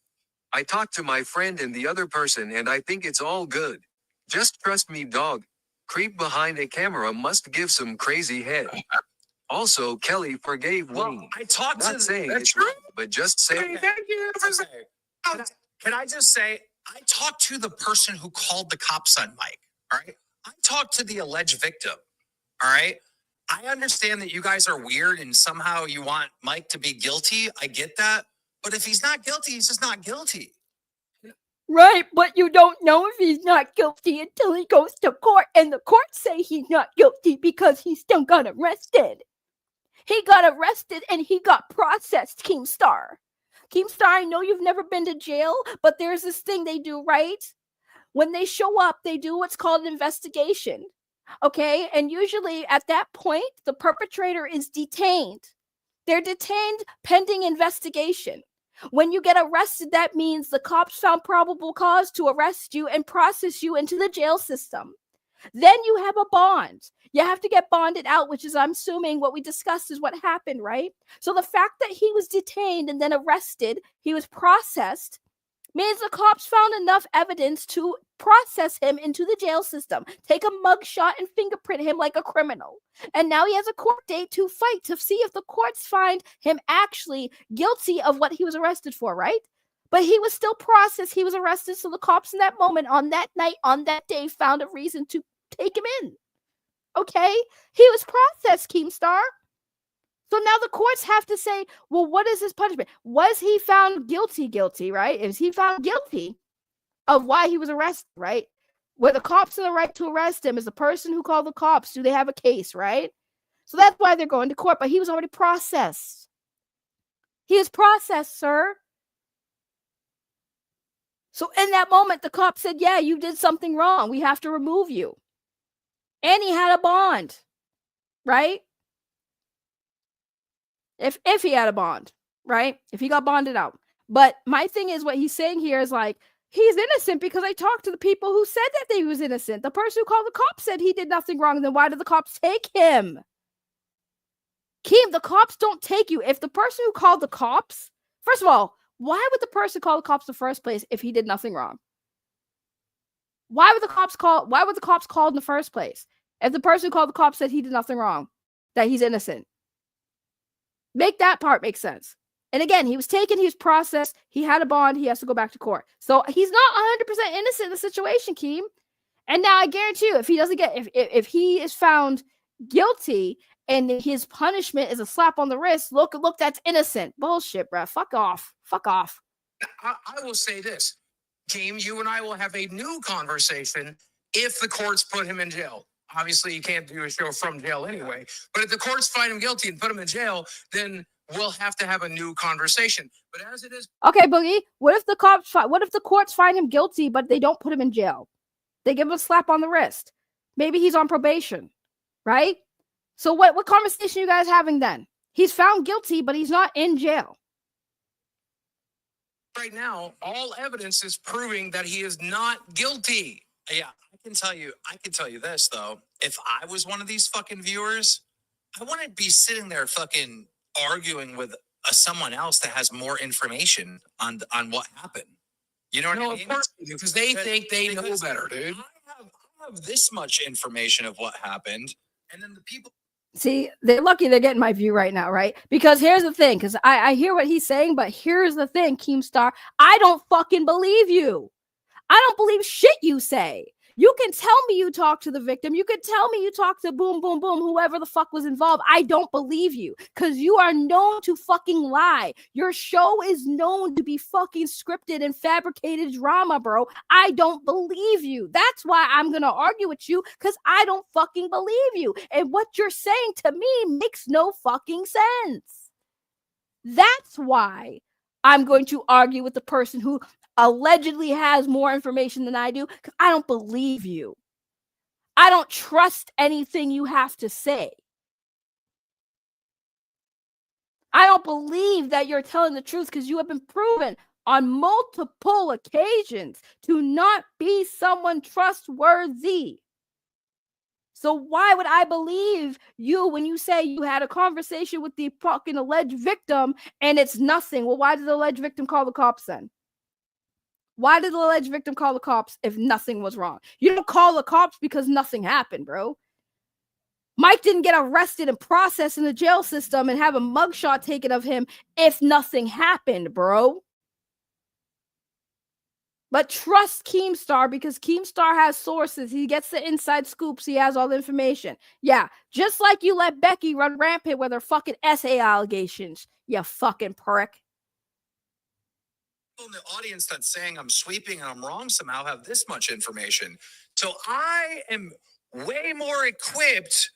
I talked to my friend and the other person and I think it's all good. Just trust me, dog. Creep behind a camera must give some crazy head. Also, Kelly forgave Well, Wayne. I talked Not to saying that's it's true. right, but just saying. Thank you for saying. Okay. Can I just say, I talked to the person who called the cops on Mike, all right? I talked to the alleged victim, all right? I understand that you guys are weird and somehow you want Mike to be guilty. I get that. But if he's not guilty, he's just not guilty. Right, but you don't know if he's not guilty until he goes to court, and the courts say he's not guilty because he still got arrested. He got arrested and he got processed, Keemstar. Keemstar, I know you've never been to jail, but there's this thing they do, right? When they show up, they do what's called an investigation. Okay, and usually at that point, the perpetrator is detained. They're detained pending investigation. When you get arrested, that means the cops found probable cause to arrest you and process you into the jail system. Then you have a bond. You have to get bonded out, which is, I'm assuming, what we discussed is what happened, right? So the fact that he was detained and then arrested, he was processed, means the cops found enough evidence to process him into the jail system, take a mugshot and fingerprint him like a criminal. And now he has a court date to fight to see if the courts find him actually guilty of what he was arrested for, right? But he was still processed. He was arrested. So the cops in that moment, on that night, on that day, found a reason to take him in. Okay? He was processed, Keemstar. So now the courts have to say, well, what is his punishment? Was he found guilty, right? Is he found guilty of why he was arrested, right? Were the cops in the right to arrest him? Is the person who called the cops, do they have a case, right? So that's why they're going to court, but he was already processed. He is processed, sir. So in that moment, the cop said, yeah, you did something wrong. We have to remove you. And he had a bond, right? If he had a bond, right? If he got bonded out. But my thing is, what he's saying here is like, he's innocent because I talked to the people who said that he was innocent. The person who called the cops said he did nothing wrong. Then why did the cops take him? Keem, the cops don't take you. If the person who called the cops, first of all, why would the person call the cops in the first place if he did nothing wrong? Why would the cops call in the first place if the person who called the cops said he did nothing wrong, that he's innocent? Make that part make sense. And again, he was taken, he was processed, he had a bond, he has to go back to court. So he's not 100% innocent in the situation, Keem. And now I guarantee you, if he doesn't get, if he is found guilty and his punishment is a slap on the wrist, look, that's innocent. Bullshit, bro. Fuck off. I will say this, Keem, you and I will have a new conversation if the courts put him in jail. Obviously, you can't do a show from jail anyway. But if the courts find him guilty and put him in jail, then we'll have to have a new conversation. But as it is, okay, Boogie. What if the courts find him guilty, but they don't put him in jail? They give him a slap on the wrist. Maybe he's on probation, right? So what conversation are you guys having then? He's found guilty, but he's not in jail. right now, all evidence is proving that he is not guilty. Yeah, I can tell you this though. If I was one of these fucking viewers, I wouldn't be sitting there fucking arguing with someone else that has more information on what happened. You know what I mean? Of course, because they think they know better, dude. I have have this much information of what happened. And then the people. See, they're lucky they're getting my view right now, right? Because here's the thing, because I hear what he's saying, but here's the thing, Keemstar. I don't fucking believe you. I don't believe shit you say. You can tell me you talked to the victim. You can tell me you talked to boom, boom, boom, whoever the fuck was involved. I don't believe you because you are known to fucking lie. Your show is known to be fucking scripted and fabricated drama, bro. I don't believe you. That's why I'm going to argue with you because I don't fucking believe you. And what you're saying to me makes no fucking sense. That's why I'm going to argue with the person who allegedly has more information than I do because I don't believe you. I don't trust anything you have to say. I don't believe that you're telling the truth because you have been proven on multiple occasions to not be someone trustworthy. So why would I believe you when you say you had a conversation with the fucking alleged victim and it's nothing? Well, why did the alleged victim call the cops then? Why did the alleged victim call the cops if nothing was wrong? You don't call the cops because nothing happened, bro. Mike didn't get arrested and processed in the jail system and have a mugshot taken of him if nothing happened, bro. But trust Keemstar because Keemstar has sources. He gets the inside scoops. He has all the information. Yeah, just like you let Becky run rampant with her fucking SA allegations, you fucking prick. In the audience that's saying I'm sweeping and I'm wrong somehow have this much information. So I am way more equipped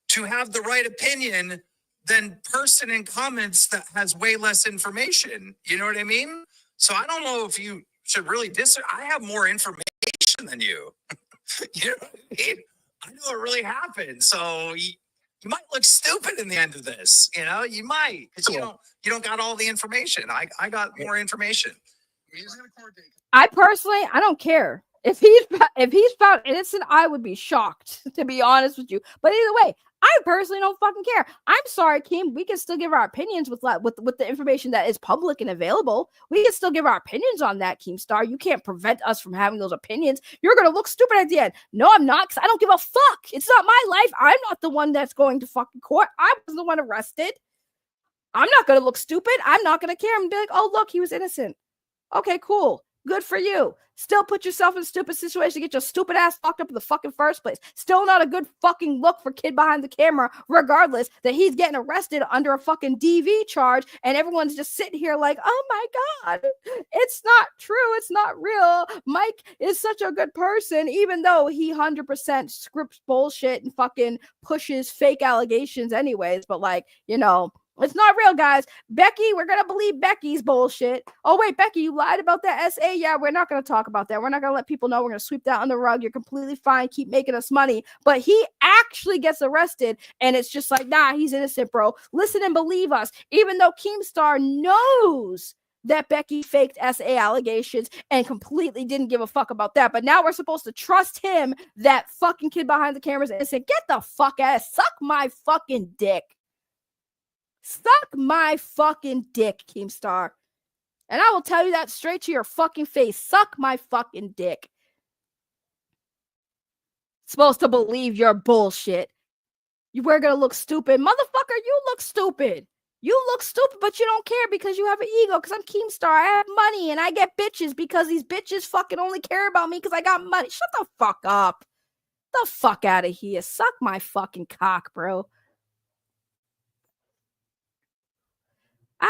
to have the right opinion than person in comments that has way less information. You know what I mean? So I don't know if you should really I have more information than you. You know what I mean? I know it really happened. So you might look stupid in the end of this. You know, you might because you don't got all the information. I got more information. I personally, I don't care. If he's found innocent, I would be shocked, to be honest with you. But either way, I personally don't fucking care. I'm sorry, Keem. We can still give our opinions with the information that is public and available. We can still give our opinions on that, Keemstar. You can't prevent us from having those opinions. You're gonna look stupid at the end. No, I'm not, because I don't give a fuck. It's not my life. I'm not the one that's going to fucking court. I was the one arrested. I'm not gonna look stupid. I'm not gonna care. I'm gonna be like, oh look, he was innocent. Okay, cool. Good for you. Still put yourself in a stupid situation to get your stupid ass fucked up in the fucking first place. Still not a good fucking look for kid behind the camera, regardless that he's getting arrested under a fucking DV charge and everyone's just sitting here like, oh my God, it's not true. It's not real. Mike is such a good person, even though he 100% scripts bullshit and fucking pushes fake allegations anyways. But like, you know, it's not real, guys. Becky, we're going to believe Becky's bullshit. Oh, wait, Becky, you lied about that SA? Yeah, we're not going to talk about that. We're not going to let people know. We're going to sweep that under the rug. You're completely fine. Keep making us money. But he actually gets arrested, and it's just like, nah, he's innocent, bro. Listen and believe us. Even though Keemstar knows that Becky faked SA allegations and completely didn't give a fuck about that. But now we're supposed to trust him that fucking kid behind the camera is innocent. Get the fuck out. Suck my fucking dick. Suck my fucking dick, Keemstar. And I will tell you that straight to your fucking face. Suck my fucking dick. Supposed to believe your bullshit. We're gonna look stupid. Motherfucker, you look stupid. You look stupid, but you don't care because you have an ego. Because I'm Keemstar. I have money and I get bitches because these bitches fucking only care about me because I got money. Shut the fuck up. The fuck out of here. Suck my fucking cock, bro.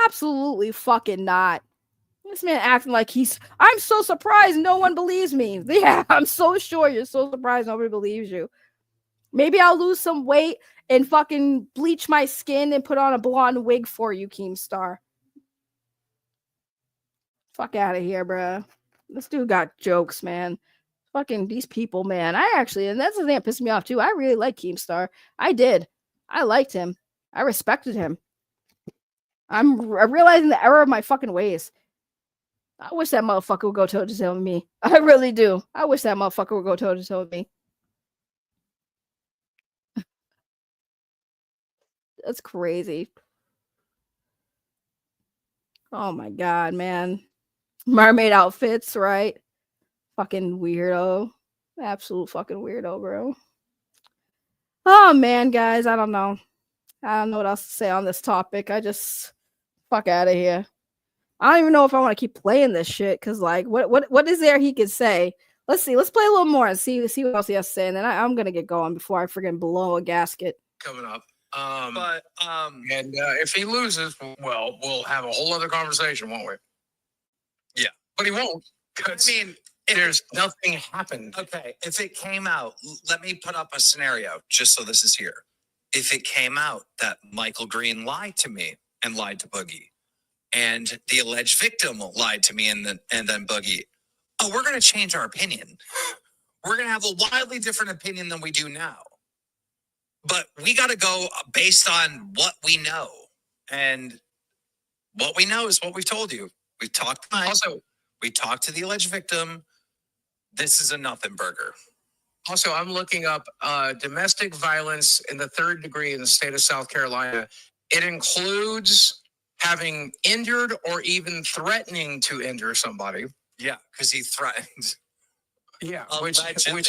Absolutely fucking not. This man acting like I'm so surprised no one believes me. Yeah, I'm so sure you're so surprised nobody believes you. Maybe I'll lose some weight and fucking bleach my skin and put on a blonde wig for you, Keemstar. Fuck out of here, bro. This dude got jokes, man. Fucking these people, man. And that's the thing that pissed me off too. I really like Keemstar. I did. I liked him. I respected him. I'm realizing the error of my fucking ways. I wish that motherfucker would go toe to toe with me. I really do. I wish that motherfucker would go toe to toe with me. That's crazy. Oh my God, man. Mermaid outfits, right? Fucking weirdo. Absolute fucking weirdo, bro. Oh man, guys, I don't know. I don't know what else to say on this topic. I just fuck out of here. I don't even know if I want to keep playing this shit because, like, what is there he could say? Let's see. Let's play a little more and see what else he has to say, and then I'm gonna get going before I freaking blow a gasket. Coming up. And if he loses, well, we'll have a whole other conversation, won't we? Yeah. But he won't. I mean, There's nothing happened. okay, if it came out, let me put up a scenario just so this is here. If it came out that Michael Green lied to me and lied to Boogie, and the alleged victim lied to me and then Boogie, oh, we're gonna change our opinion. We're gonna have a wildly different opinion than we do now. But we gotta go based on what we know. And what we know is what we've told you. We've talked tonight. Also, we talked to the alleged victim. This is a nothing burger. Also, I'm looking up domestic violence in the 3rd degree in the state of South Carolina. It includes having injured or even threatening to injure somebody. Yeah, because he threatened. Yeah, which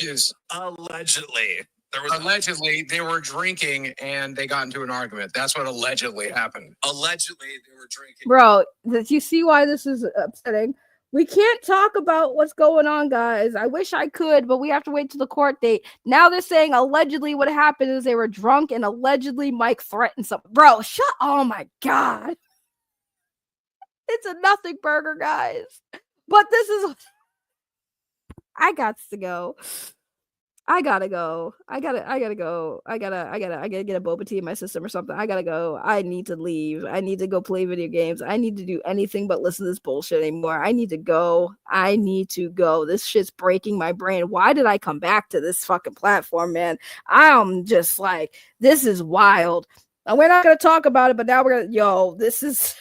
is allegedly. There was allegedly they were drinking and they got into an argument. That's what allegedly happened. Allegedly they were drinking. Bro, do you see why this is upsetting? We can't talk about what's going on, guys. I wish I could, but we have to wait till the court date. Now they're saying allegedly what happened is they were drunk and allegedly Mike threatened something. Bro, shut. Oh my God. It's a nothing burger, guys. But this is. I got to go. I gotta go. I gotta go. I gotta get a boba tea in my system or something. I gotta go. I need to leave. I need to go play video games. I need to do anything but listen to this bullshit anymore. I need to go. This shit's breaking my brain. Why did I come back to this fucking platform, man? I'm just like, this is wild. And we're not gonna talk about it, but now we're gonna, this is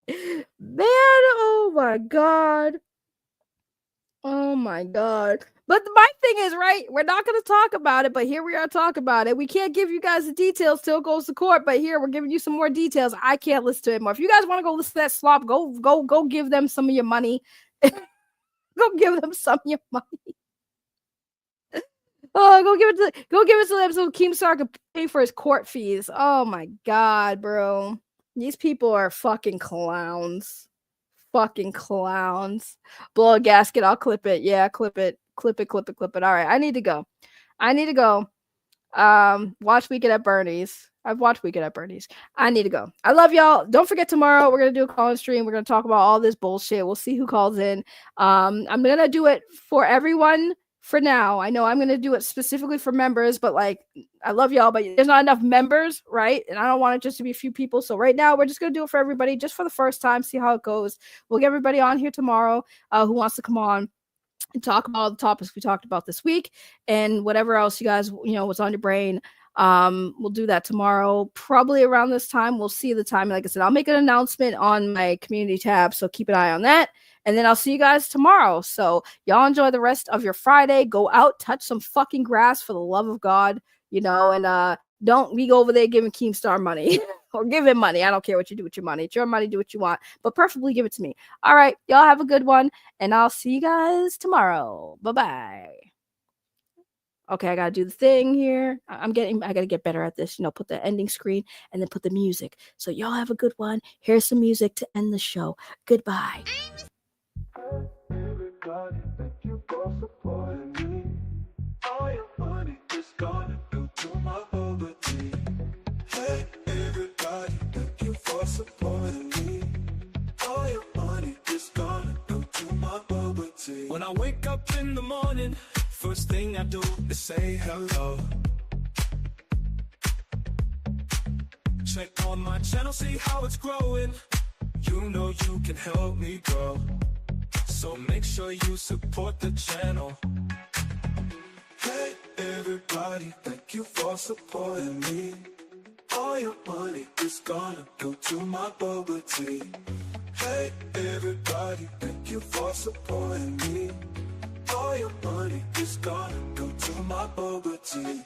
man, oh my God. Oh my God. But my thing is, right, we're not going to talk about it, but here we are talking about it. We can't give you guys the details till it goes to court, but here we're giving you some more details. I can't listen to it more. If you guys want to go listen to that slop, go give them some of your money. Go give them some of your money. Oh, go give it to them so Keemstar can pay for his court fees. Oh my God, bro. These people are fucking clowns. Fucking clowns. Blow a gasket. I'll clip it. Yeah, clip it. All right, I need to go. Watch Weekend at Bernie's. I've watched Weekend at Bernie's. I need to go. I love y'all. Don't forget tomorrow we're gonna do a call-in stream. We're gonna talk about all this bullshit. We'll see who calls in. I'm gonna do it for everyone for now. I know I'm gonna do it specifically for members, but like I love y'all, but there's not enough members, right? And I don't want it just to be a few people. So right now we're just gonna do it for everybody, just for the first time, see how it goes. We'll get everybody on here tomorrow who wants to come on and talk about all the topics we talked about this week and whatever else you guys, what's on your brain. We'll do that tomorrow, probably around this time. We'll see the time. Like I said, I'll make an announcement on my community tab, so keep an eye on that. And then I'll see you guys tomorrow. So y'all enjoy the rest of your Friday. Go out, touch some fucking grass for the love of God, and don't be over there giving Keemstar money or give him money. I don't care what you do with your money. It's your money. Do what you want, but preferably give it to me. All right. Y'all have a good one, and I'll see you guys tomorrow. Bye-bye. Okay, I gotta do the thing here. I gotta get better at this. Put the ending screen and then put the music. So y'all have a good one. Here's some music to end the show. Goodbye. Everybody, thank you for supporting me. All your money is gonna go to my bubble tea. Hey, everybody, thank you for supporting me. All your money is gonna go to my bubble tea. When I wake up in the morning, first thing I do is say hello. Check on my channel, see how it's growing. You know you can help me grow. So make sure you support the channel. Hey, everybody, thank you for supporting me. All your money is gonna go to my bubble tea. Hey, everybody, thank you for supporting me. All your money is gonna go to my bubble tea.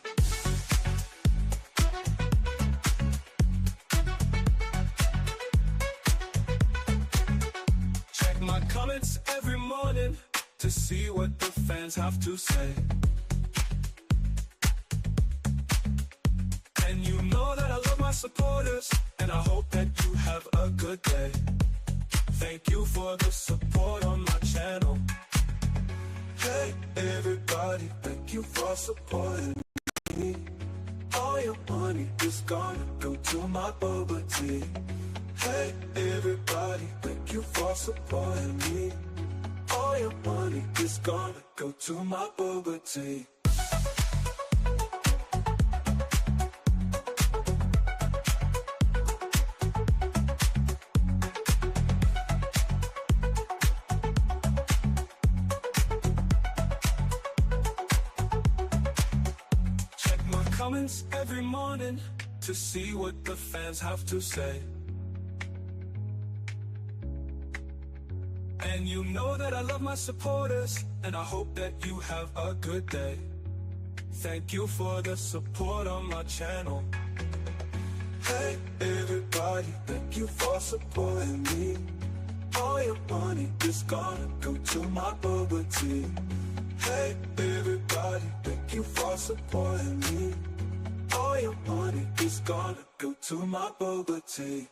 Check my comments every morning to see what the fans have to say. And you know that I love my supporters, and I hope that you have a good day. Thank you for the support on my channel. Hey everybody, thank you for supporting me. All your money is gonna go to my boba tea. Hey everybody, thank you for supporting me. All your money is gonna go to my boba tea. Comments every morning to see what the fans have to say. And you know that I love my supporters, and I hope that you have a good day. Thank you for the support on my channel. Hey everybody, thank you for supporting me. All your money is gonna go to my boba tea. Hey everybody, thank you for supporting me. All your money is gonna go to my boba tea.